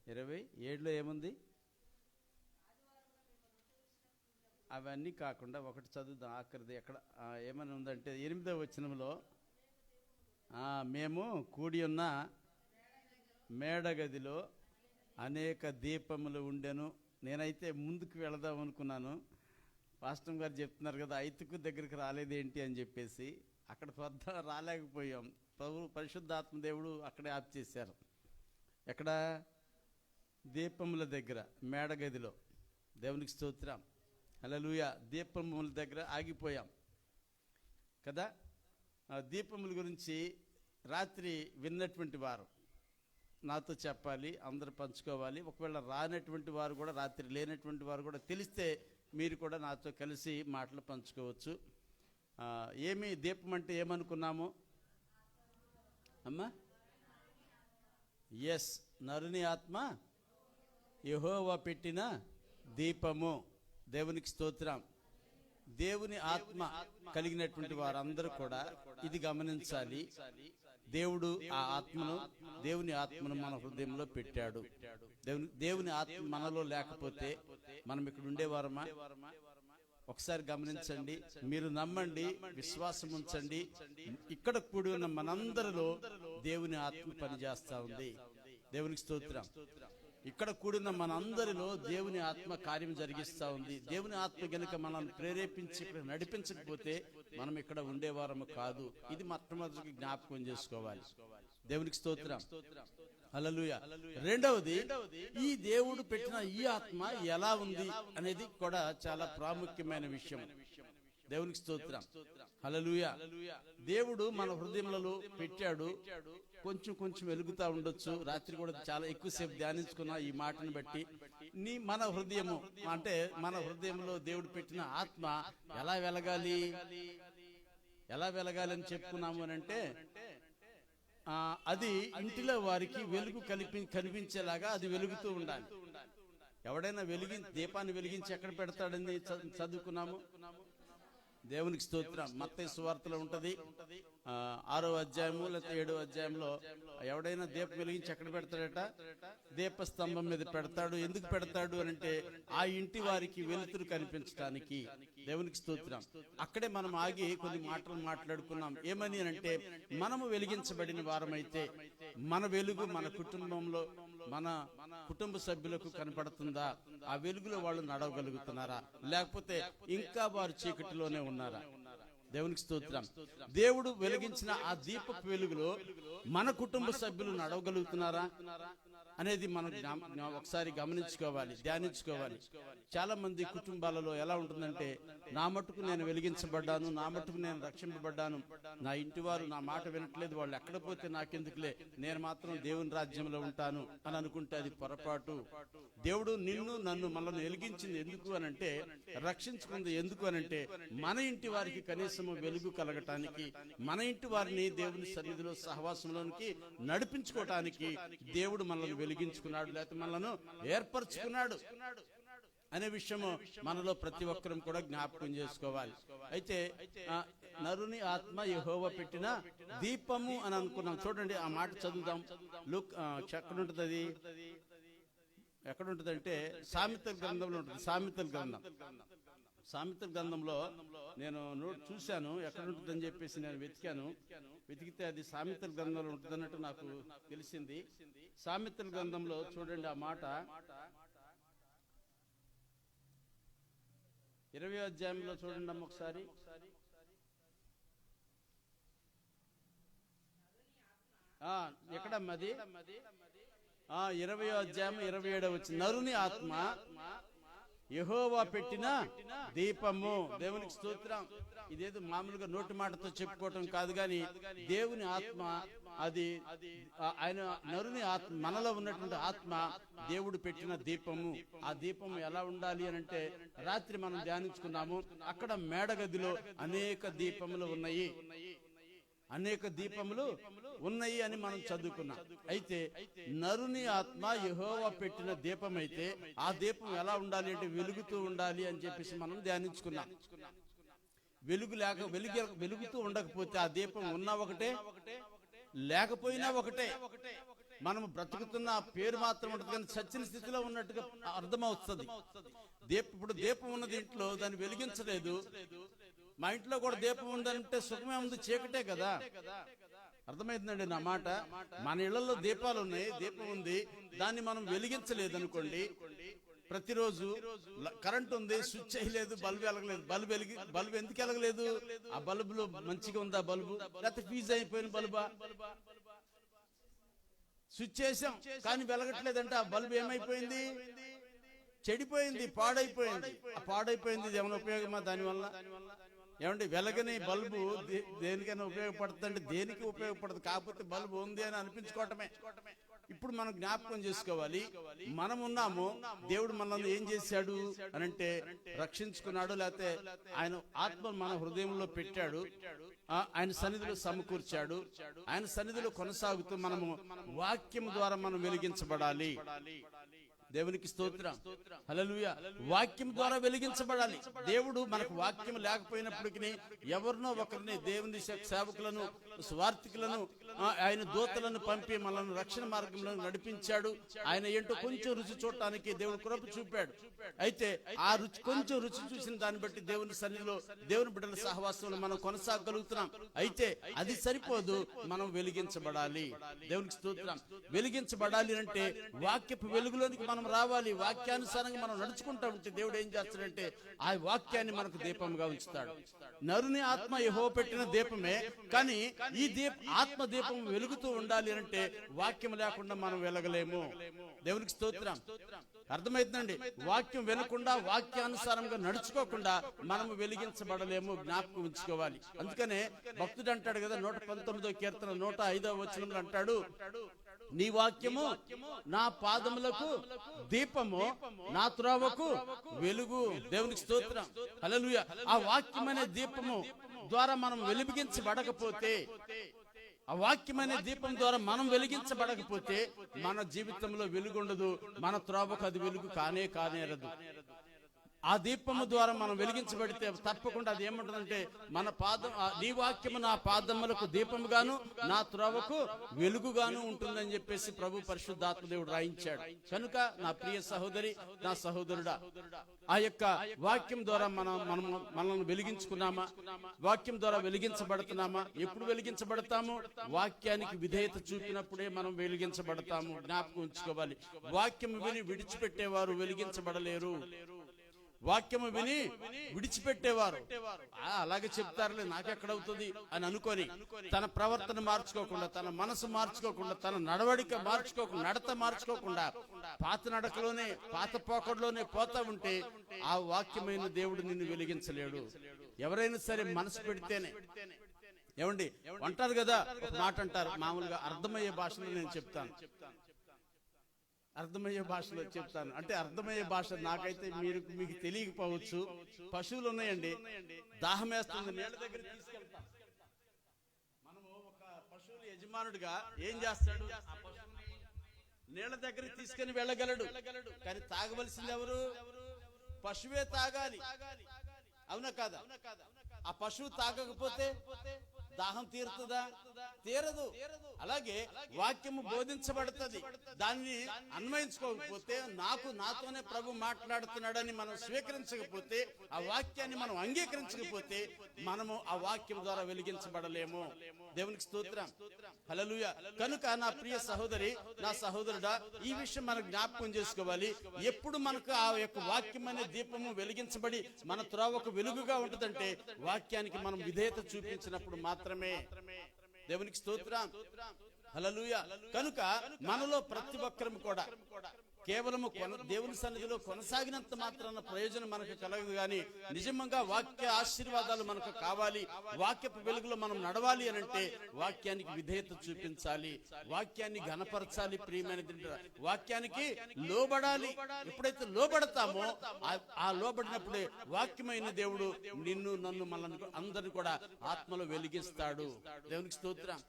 27లో ఏముంది? అవన్నీ కాకుండా ఒకటి చదువుదాం, ఆఖరిది. ఎక్కడ ఏమని ఉందంటే 8వ వచనంలో, మేము కూడి ఉన్న మేడగదిలో అనేక దీపములు ఉండెను. నేనైతే ముందుకు వెళదాం అనుకున్నాను. పాస్టర్ గారు చెప్తున్నారు కదా, ఐతుకు దగ్గరికి రాలేదేంటి అని చెప్పేసి. అక్కడ పెద్ద రాలేకపోయాం. పరిశుద్ధాత్మ దేవుడు అక్కడే ఆప్ చేశారు. ఎక్కడ? దీపముల దగ్గర, మేడగదిలో. దేవునికి స్తోత్రం. హల్లెలూయా. దీపముల దగ్గర ఆగిపోయాం కదా. దీపముల గురించి రాత్రి విన్నటువంటి వారు నాతో చెప్పాలి, అందరూ పంచుకోవాలి. ఒకవేళ రానటువంటి వారు కూడా, రాత్రి లేనటువంటి వారు కూడా తెలిస్తే మీరు కూడా నాతో కలిసి మాటలు పంచుకోవచ్చు. ఏమి దీపం అంటే ఏమనుకున్నాము అమ్మా? ఎస్, నరుని ఆత్మ యెహోవా పెట్టిన దీపము. దేవునికి స్తోత్రం. దేవుని ఆత్మ కలిగినటువంటి వారందరూ కూడా ఇది గమనించాలి. దేవుడు ఆ ఆత్మను, దేవుని ఆత్మను మన హృదయంలో పెట్టాడు. దేవుని ఆత్మ మనలో లేకపోతే మనం ఇక్కడ ఉండేవారమా? ఒకసారి గమనించండి. మీరు నమ్మండి, విశ్వాసం ఉంచండి. ఇక్కడ కూడి ఉన్న మనందరిలో దేవుని ఆత్మ పనిచేస్తా ఉంది. దేవునికి స్తోత్రం. ఇక్కడ కూడిన మనందరిలో దేవుని ఆత్మ కార్యం జరిగిస్తూ ఉంది. దేవుని ఆత్మ గనుక మనల్ని ప్రేరేపించి ఇక్కడ నడిపించకపోతే మనం ఇక్కడ ఉండేవారము కాదు. ఇది మొట్టమొదటి జ్ఞాపకం చేసుకోవాలి. దేవునికి స్తోత్రం. హల్లెలూయా. రెండవది, ఈ దేవుడు పెట్టిన ఈ ఆత్మ ఎలా ఉంది అనేది కూడా చాలా ప్రాముఖ్యమైన విషయం. దేవునికి స్తోత్రం. హల్లెలూయా. దేవుడు మన హృదయములలో పెట్టాడు. కొంచెం కొంచెం వెలుగుతూ ఉండొచ్చు. రాత్రి కూడా చాలా ఎక్కువసేపు ధ్యానించుకున్న ఈ మాటను బట్టి మన హృదయము అంటే మన హృదయంలో దేవుడు పెట్టిన ఆత్మ ఎలా వెలగాలి అని చెప్పుకున్నాము అని అంటే, అది ఇంటిలో వారికి వెలుగు కనిపించేలాగా అది వెలుగుతూ ఉండాలి. ఎవడైనా దీపాన్ని వెలిగించి ఎక్కడ పెడతాడని చదువుకున్నాము. దేవునికి స్తోత్రం. మత్తయి సువార్తలో ఉంటది, 6వ అధ్యాయము లేకపోతే 7వ అధ్యాయంలో. ఎవడైనా దీపం వెలిగించి ఎక్కడ పెడతాడట? దీపస్తంభం మీద పెడతాడు. ఎందుకు పెడతాడు అని అంటే, ఆ ఇంటి వారికి వెలుతురు కనిపించడానికి. దేవునికి స్తోత్రం. అక్కడే మనం ఆగి కొన్ని మాటలు మాట్లాడుకున్నాం. ఏమని అంటే, మనము వెలిగించబడిన వారమైతే మన వెలుగు మన కుటుంబంలో మన కుటుంబ సభ్యులకు కనపడుతుందా? ఆ వెలుగులో వాళ్ళు నడవగలుగుతున్నారా, లేకపోతే ఇంకా వారు చీకటిలోనే ఉన్నారా? దేవునికి స్తోత్రం. దేవుడు వెలిగించిన ఆ దీపపు వెలుగులో మన కుటుంబ సభ్యులు నడవగలుగుతున్నారా అనేది మనం ఒకసారి గమనించుకోవాలి, ధ్యానించుకోవాలి. చాలా మంది కుటుంబాలలో ఎలా ఉంటుందంటే, నా మటుకు నేను వెలిగించబడ్డాను, నా మటుకు నేను రక్షింపబడ్డాను, నా ఇంటి వారు నా మాట వినట్లేదు, వాళ్ళు ఎక్కడ పోతే నాకెందుకులే, నేను మాత్రం దేవుని రాజ్యంలో ఉంటాను అని అనుకుంటే అది పొరపాటు. దేవుడు నిన్ను నన్ను మనల్ని వెలిగించింది ఎందుకు అనంటే, రక్షించుకుంది ఎందుకు అనంటే, మన ఇంటి వారికి కనీసము వెలుగు కలగటానికి, మన ఇంటి వారిని దేవుని సన్నిధిలో సహవాసంలోనికి నడిపించుకోవటానికి దేవుడు మనల్ని వెలిగించుకున్నాడు, లేకపోతే మనలను ఏర్పరచుకున్నాడు అనే విషయము మనలో ప్రతి ఒక్కరూ కూడా జ్ఞాపకం చేసుకోవాలి. అయితే నరుని ఆత్మ యెహోవా పెట్టిన దీపము అని అనుకున్నాం. చూడండి, ఆ మాట చదువుదాం. ఎక్కడుంటుంది అది? ఎక్కడుంటుందంటే సామెతల గ్రంథంలో ఉంటుంది. సామెతల గ్రంథంలో నేను చూశాను, ఎక్కడుంటుందని చెప్పేసి నేను వెతికితే అది సామెతల గ్రంథంలో ఉంటుందన్నట్టు నాకు తెలిసింది. సామెతల గ్రంథంలో చూడండి, ఆ మాట 20వ అధ్యాయంలో చూడండి అమ్మ ఒకసారి. ఎక్కడమ్మా అది? 20వ అధ్యాయం 27వ వచనం. నరుని ఆత్మ యెహోవా పెట్టిన దీపము. దేవునికి స్తోత్రం. ఇదేదో మామూలుగా నోటి మాటతో చెప్పుకోవటం కాదు, కానీ దేవుని ఆత్మ అది ఆయన నరుని ఆత్మ, మనలో ఉన్నటువంటి ఆత్మ దేవుడు పెట్టిన దీపము. ఆ దీపము ఎలా ఉండాలి అని అంటే, రాత్రి మనం ధ్యానించుకున్నాము, అక్కడ మేడగదిలో అనేక దీపములు ఉన్నాయి అని మనం చదువుకున్నాం. అయితే నరుని ఆత్మ యెహోవా పెట్టిన దీపం అయితే ఆ దీపం ఎలా ఉండాలి అంటే వెలుగుతూ ఉండాలి అని చెప్పేసి మనం ధ్యానించుకున్నాం. వెలుగుతూ ఉండకపోతే ఆ దీపం ఉన్నా ఒకటే, లేకపోయినా ఒకటే. మనం బ్రతుకుతున్న పేరు మాత్రం ఉంటుంది, కానీ చచ్చిన స్థితిలో ఉన్నట్టుగా అర్థమవుతుంది. ఇప్పుడు దీపం ఉన్నది ఇంట్లో, దాన్ని వెలిగించలేదు. మా ఇంట్లో కూడా దీపం ఉందంటే సుఖమే ఉంది, చీకటే కదా. అర్థమైందండి నా మాట? మన ఇళ్లలో దీపాలు ఉన్నాయి, దీపం ఉంది, దాన్ని మనం వెలిగించలేదు అనుకోండి. ప్రతిరోజు కరెంట్ ఉంది, స్విచ్ చేయలేదు, బల్బు వెలగలేదు. బల్బు ఎందుకు వెలగలేదు? ఆ బల్బులో మంచిగా ఉందా బల్బు, లేకపోతే ఫీజు అయిపోయిన బల్బా? స్విచ్ చేసాం కానీ వెలగట్లేదంటే ఆ బల్బు ఏమైపోయింది? చెడిపోయింది, పాడైపోయింది. ఆ పాడైపోయింది ఏమైనా ఉపయోగమా దానివల్ల? ఏమంటే వెలగని బల్బు దేనికైనా ఉపయోగపడుతుందంటే దేనికి ఉపయోగపడదు, కాకపోతే బల్బు ఉంది అని అనిపించుకోవటమే. ఇప్పుడు మనం జ్ఞాపకం చేసుకోవాలి, మనం ఉన్నాము, దేవుడు మనల్ని ఏం చేశాడు అనంటే రక్షించుకున్నాడు, లేకపోతే ఆయన ఆత్మ మన హృదయంలో పెట్టాడు, ఆయన సన్నిధిలో సమకూర్చాడు. ఆయన సన్నిధిలో కొనసాగుతూ మనము వాక్యం ద్వారా మనం వెలిగించబడాలి. దేవునికి స్తోత్రం, హల్లెలూయా. వాక్యం ద్వారా వెలిగించబడాలి. దేవుడు మనకు వాక్యం లేకపోయినప్పటికీ ఎవరినో ఒకరిని, దేవుని సేవకులను, స్వార్థికులను, ఆయన దూతలను పంపి మనల్ని రక్షణ మార్గంలో నడిపించాడు. ఆయన ఏంటో కొంచెం రుచి చూడటానికి దేవుడు కృప చూపాడు. అయితే ఆ కొంచెం రుచి చూసిన దాన్ని బట్టి దేవుని సన్నిధిలో, దేవుని బిడ్డల సహవాసంలో మనం కొనసాగలుగుతున్నాం. అయితే అది సరిపోదు, మనం వెలిగించబడాలి. దేవునికి స్తోత్రం. వెలిగించబడాలి అంటే వాక్యపు వెలుగులోనికి మనం రావాలి. వాక్యానుసారంగా మనం నడుచుకుంటా ఉంటే దేవుడు ఏం చేస్తాడంటే ఆ వాక్యాన్ని మనకు దీపంగా ఉంచుతాడు. నరుని ఆత్మ యెహోవా పెట్టిన దీపమే, కానీ ఈ ఆత్మ దీపం వెలుగుతూ ఉండాలి అంటే వాక్యం లేకుండా మనం వెలగలేము. దేవునికి స్తోత్రం. అర్థమైందండి? వాక్యం వినకుండా, వాక్యానుసారంగా నడుచుకోకుండా మనము వెలిగించబడలేము. జ్ఞాపకం ఉంచుకోవాలి. అందుకనే భక్తుడు అంటాడు కదా, 119వ కీర్తన 105వ వచనంలో అంటాడు, నీ వాక్యము నా పాదములకు దీపము, నా త్రోవకు వెలుగు. దేవునికి స్తోత్రం, హల్లెలూయా. ఆ వాక్యం అనే దీపము ద్వారా మనం వెలిగించబడకపోతే, ఆ వాక్యమనే దీపం ద్వారా మనం వెలిగించబడకపోతే మన జీవితంలో వెలుగుండదు, మన త్రోవకు అది వెలుగు కానేరదు. ఆ దీపము ద్వారా మనం వెలిగించబడితే తప్పకుండా అది ఏముంటుందంటే మన పాదం నీ వాక్యము నా పాదములకు దీపముగాను నా త్రోవకు వెలుగుగాను ఉంటుందని చెప్పేసి ప్రభు పరిశుద్ధాత్మ దేవుడు రాయించాడు. కనుక నా ప్రియ సహోదరి, నా సహోదరుడా, ఆ యొక్క వాక్యం ద్వారా మనల్ని వెలిగించుకున్నామా? వాక్యం ద్వారా వెలిగించబడుతున్నామా? ఎప్పుడు వెలిగించబడతాము? వాక్యానికి విధేయత చూపినప్పుడే మనం వెలిగించబడతాము. జ్ఞాపకం ఉంచుకోవాలి. వాక్యం విని విడిచిపెట్టేవారు వెలిగించబడలేరు. వాక్యము విని విడిచిపెట్టేవారు అలాగే చెప్తారులే, నాకెక్కడవుతుంది అని అనుకొని తన ప్రవర్తన మార్చుకోకుండా, తన మనసు మార్చుకోకుండా, తన నడవడిక మార్చుకోకుండా, నడత మార్చుకోకుండా పాత నడకలోనే, పాత పోకడలోనే పోతా ఉంటే ఆ వాక్యమైన దేవుడు నిన్ను వెలిగించలేడు. ఎవరైనా సరే మనసు పెడితేనే. ఏమండి అంటారు కదా, ఒక మాట అంటారు, మామూలుగా అర్థమయ్యే భాషలో నేను చెప్తాను, అర్థమయ్యే భాషలో చెప్తాను. అంటే అర్థమయ్యే భాష నాకైతే మీకు తెలియకపోవచ్చు. పశువులు ఉన్నాయండి, దాహం వేస్తుంది, నీళ్ళ దగ్గర తీసుకెళ్తాం. మనము ఒక పశువుల యజమానుడిగా ఏం చేస్తాడు? ఆ పశువుని నీళ్ళ దగ్గర తీసుకుని వెళ్ళగలడు, కానీ తాగవలసింది ఎవరు? పశువే తాగాలి. అవునా కాదా? ఆ పశువు తాగకపోతే దాహం తీరుతుందా? తీరదు. అలాగే వాక్యము బోధించబడుతుంది, దాన్ని అన్వయించుకోకపోతే, నాతోనే ప్రభు మాట్లాడుతున్నాడని మనం స్వీకరించకపోతే, ఆ వాక్యాన్ని మనం అంగీకరించకపోతే మనము ఆ వాక్యం ద్వారా వెలిగించబడలేము. దేవునికి స్తోత్రం, హల్లెలూయా. కనుక నా ప్రియ సహోదరి, నా సహోదరుడా, ఈ విషయం మనం జ్ఞాపకం చేసుకోవాలి. ఎప్పుడు మనకు ఆ యొక్క వాక్యం అనే దీపము వెలిగించబడి మన త్రోవకు వెలుగుగా ఉంటుందంటే వాక్యానికి మనం విధేయత చూపించినప్పుడు మాత్రమే. దేవునికి స్తోత్రం, హల్లెలూయా. కనుక మనలో ప్రతి ఒక్కరం కూడా కేవలము దేవుని సన్నిధిలో కొనసాగినంత మాత్రాన ప్రయోజనం మనకు కలగదు, కానీ నిజంగా వాక్య ఆశీర్వాదాలు మనకు కావాలి, వాక్యపు వెలుగులో మనం నడవాలి అని అంటే వాక్యానికి విధేయత చూపించాలి, వాక్యాన్ని ఘనపరచాలి. ప్రియమైన వాక్యానికి లోబడాలి. ఎప్పుడైతే లోబడతామో ఆ లోబడినప్పుడే వాక్యమైన దేవుడు నిన్ను, నన్ను, మనల్ని అందరిని కూడా ఆత్మలో వెలిగిస్తాడు. దేవునికి స్తోత్రం,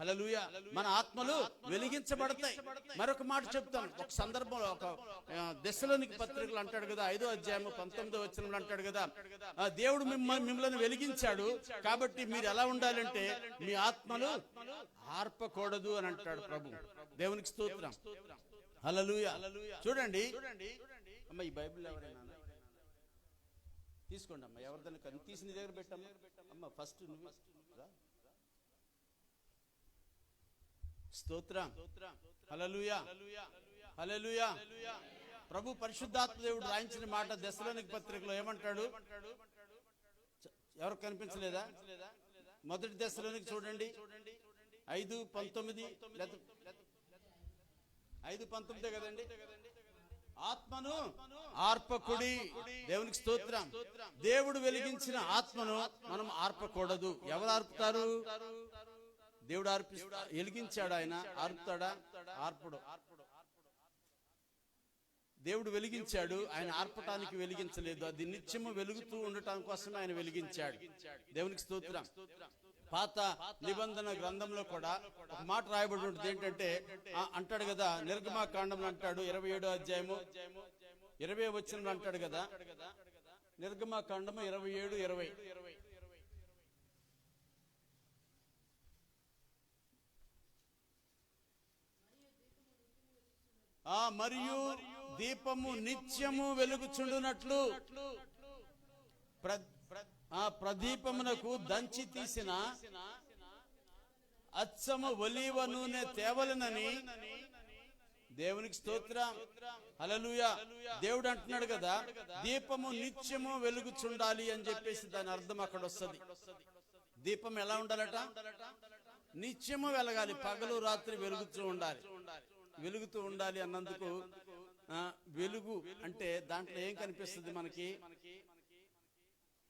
హల్లెలూయా. మన ఆత్మలు వెలిగించబడతాయి. మరొక మాట చెప్తాను. ఒక సందర్భంలో ఒక దెస్సలోనికి పత్రికలు అంటాడు కదా, 5వ అధ్యాయము 19వ వచనంలో అంటాడు కదా, దేవుడు మిమ్మల్ని వెలిగించాడు కాబట్టి మీరు ఎలా ఉండాలంటే మీ ఆత్మలు ఆర్పకూడదు అని అంటాడు ప్రభు. దేవునికి స్తోత్రం, హల్లెలూయా. చూడండి అమ్మ, ఈ బైబిల్ ఎవరైనా తీసుకోండి అమ్మ, ఎవరిదైనా తీసి నీ దగ్గర పెట్టమ్మా. అమ్మ ఫస్ట్ నువ్వు స్తోత్రం, హల్లెలూయా, హల్లెలూయా. ప్రభు పరిశుద్ధాత్మ దేవుడు రాయించిన మాట దెస్సలోనికి పత్రికలో ఏమంటాడు? ఎవరికి కనిపించలేదా? మొదటి దెస్సలోనికి చూడండి, 5:19 5:19 కదండి. ఆత్మను ఆర్పకుడి. దేవునికి స్తోత్రం. దేవుడు వెలిగించిన ఆత్మను మనం ఆర్పకూడదు. ఎవరు ఆర్పుతారు? దేవుడు వెలిగించాడు, ఆయన ఆర్పుతాడా? ఆర్పడు. దేవుడు వెలిగించాడు, ఆయన ఆర్పటానికి వెలిగించలేదు. అది నిత్యము వెలుగుతూ ఉండటం కోసం ఆయన వెలిగించాడు. దేవునికి స్తోత్రం. పాత నిబంధన గ్రంథంలో కూడా ఒక మాట రాయబడి ఉంటుంది. ఏంటంటే అంటాడు కదా, నిర్గమాకాండంలో అంటాడు, 27వ అధ్యాయము 20వ వచనంలో అంటాడు కదా, నిర్గమాకాండము 27:20, మరియు దీపము నిత్యము వెలుగుచుండునట్లు ప్రదీపమునకు దంచి తీసిన అచ్చము ఒలీవ నూనె తేవలనని. దేవునికి స్తోత్రం, హల్లెలూయా. దేవుడు అంటున్నాడు కదా, దీపము నిత్యము వెలుగుచుండాలి అని చెప్పేసి దాని అర్థం అక్కడ వస్తుంది. దీపం ఎలా ఉండాలట? నిత్యము వెలగాలి, పగలు రాత్రి వెలుగుతూ ఉండాలి. వెలుగుతూ ఉండాలి అన్నందుకు వెలుగు అంటే దాంట్లో ఏం కనిపిస్తుంది మనకి?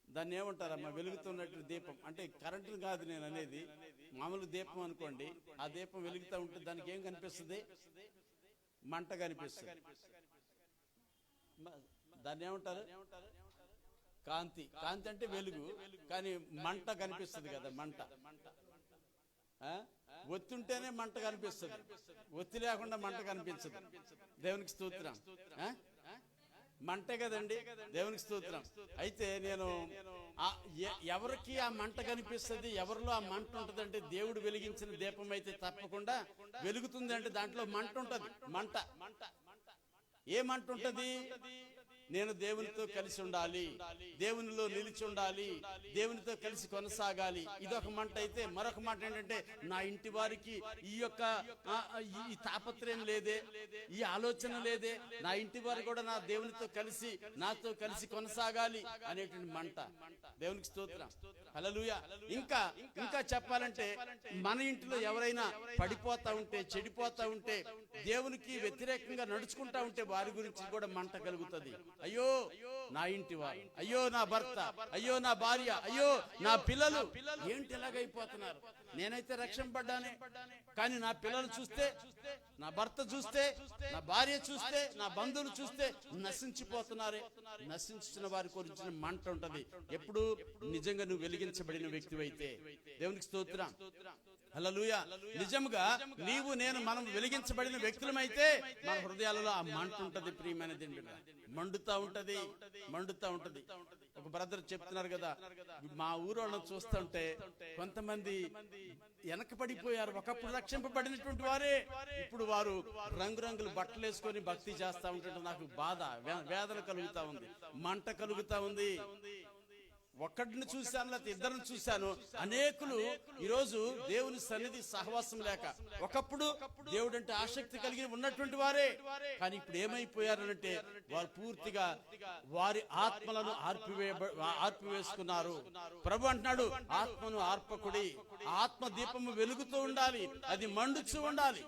దాన్ని ఏమంటారమ్మా? వెలుగుతున్నట్టు దీపం అంటే కరెంటు కాదు నేను అనేది, మామూలు దీపం అనుకోండి. ఆ దీపం వెలుగుతూ ఉంటే దానికి ఏం కనిపిస్తుంది? మంట కనిపిస్తుంది. దాన్ని ఏమంటారు? కాంతి. కాంతి అంటే వెలుగు, కానీ మంట కనిపిస్తుంది కదా, మంట. ఒత్తి ఉంటేనే మంట కనిపిస్తుంది, ఒత్తి లేకుండా మంట కనిపించదు. దేవునికి స్తోత్రం. మంటే కదండి. దేవునికి స్తోత్రం. అయితే నేను ఎవరికి ఆ మంట కనిపిస్తుంది, ఎవరిలో ఆ మంట ఉంటుంది అంటే దేవుడు వెలిగించిన దీపం అయితే తప్పకుండా వెలుగుతుంది. అంటే దాంట్లో మంట ఉంటుంది. మంట ఏ మంట ఉంటుంది? నేను దేవునితో కలిసి ఉండాలి, దేవునిలో నిలిచి ఉండాలి, దేవునితో కలిసి కొనసాగాలి. ఇదొక మంట అయితే, మరొక మాట ఏంటంటే నా ఇంటి వారికి ఈ తాపత్రయం లేదే, ఈ ఆలోచన లేదే, నా ఇంటి వారు కూడా నా దేవునితో కలిసి నాతో కలిసి కొనసాగాలి అనేటువంటి మంట. దేవునికి స్తోత్రం. హల్లెలూయా. ఇంకా చెప్పాలంటే మన ఇంటిలో ఎవరైనా పడిపోతా ఉంటే, చెడిపోతా ఉంటే, దేవునికి వ్యతిరేకంగా నడుచుకుంటా ఉంటే వారి గురించి కూడా మంట కలుగుతుంది. అయ్యో నా ఇంటి వారు, అయ్యో నా భర్త, అయ్యో నా భార్య, అయ్యో నా పిల్లలు ఏంటి ఎలాగైపోతున్నారు. నేనైతే రక్షింపడ్డానే, కానీ నా పిల్లలు చూస్తే, నా భర్త చూస్తే, నా భార్య చూస్తే, నా బంధువులు చూస్తే నశించిపోతున్నారే. నశించిన వారి గురించిన మంట ఉంటది ఎప్పుడు నిజంగా నువ్వు వెలిగించబడిన వ్యక్తివైతే. దేవునికి స్తోత్రం. హల్లెలూయా. నిజంగా నీవు నేను మనం వెలిగించబడిన వ్యక్తులమైతే మన హృదయాలలో ఆ మంట ఉంటది. ప్రియమైన దేవుడా, మండుతా ఉంటది. ఒక బ్రదర్ చెప్తున్నారు కదా, మా ఊరోళ్ళని చూస్తుంటే కొంతమంది వెనకబడిపోయారు. ఒకప్పుడు రక్షింపబడినటువంటి వారే ఇప్పుడు వారు రంగురంగుల బట్టలు వేసుకొని భక్తి చేస్తా ఉంటుంటే నాకు బాధ, వేదన కలుగుతా ఉంది, మంట కలుగుతా ఉంది. ఒక్కడిని చూశాను, లేకపోతే ఇద్దరిని చూశాను. అనేకులు ఈరోజు దేవుని సన్నిధి సహవాసం లేక, ఒకప్పుడు దేవుడు అంటే ఆసక్తి కలిగి ఉన్నటువంటి వారే, కానీ ఇప్పుడు ఏమైపోయారంటే వారు పూర్తిగా వారి ఆత్మలను ఆర్పివేసుకున్నారు. ప్రభు అంటున్నాడు, ఆత్మను ఆర్పకుడి, ఆత్మ దీపము వెలుగుతూ ఉండాలి, అది మండుచూ ఉండాలి.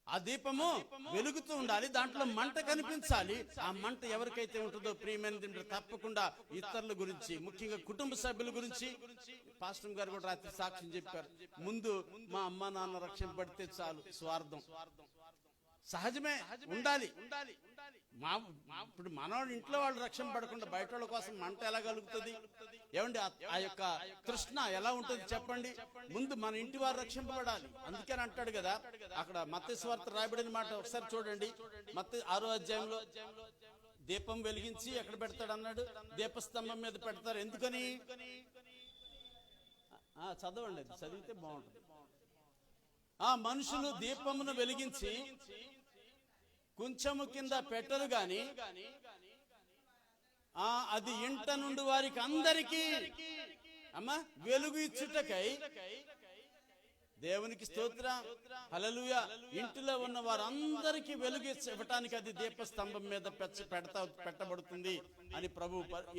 ఆ దీపము వెలుగుతూ ఉండాలి, దాంట్లో మంట కనిపించాలి. ఆ మంట ఎవరికైతే ఉంటుందో ప్రియమైన తప్పకుండా ఇతరుల గురించి, ముఖ్యంగా కుటుంబ సభ్యుల గురించి. పాస్టర్ గారు కూడా రాత్రి సాక్ష్యం చెప్పారు. ముందు మా అమ్మ నాన్న రక్షింపబడితే చాలు, స్వార్థం సహజమే, ఉండాలి. ఇప్పుడు మనవాడు ఇంట్లో వాళ్ళు రక్షణ పడకుండా బయట వాళ్ళ కోసం మంట ఎలా కలుగుతుంది? ఏమండి, ఆ యొక్క తృష్ణ ఎలా ఉంటుంది చెప్పండి? ముందు మన ఇంటి వారు రక్షింపబడాలి. అందుకని అంటాడు కదా అక్కడ మత్తయి సువార్త రాయబడిన మాట ఒకసారి చూడండి. మత్తయి 6వ అధ్యాయంలో దీపం వెలిగించి ఎక్కడ పెడతాడు అన్నాడు? దీపస్తంభం మీద పెడతారు. ఎందుకని? చదవండి, అది చదివితే బాగుంటుంది. ఆ మనుషులు దీపమును వెలిగించి కొంచెము కింద పెట్టరు గాని అది ఇంట నుండి వారికి అందరికీ వెలుగు ఇచ్చుటకై. దేవునికి స్తోత్రం. హల్లెలూయా. ఇంటిలో ఉన్న వారందరికీ వెలుగు ఇవ్వటానికి అది దీపస్తంభం మీద పెట్టబడుతుంది అని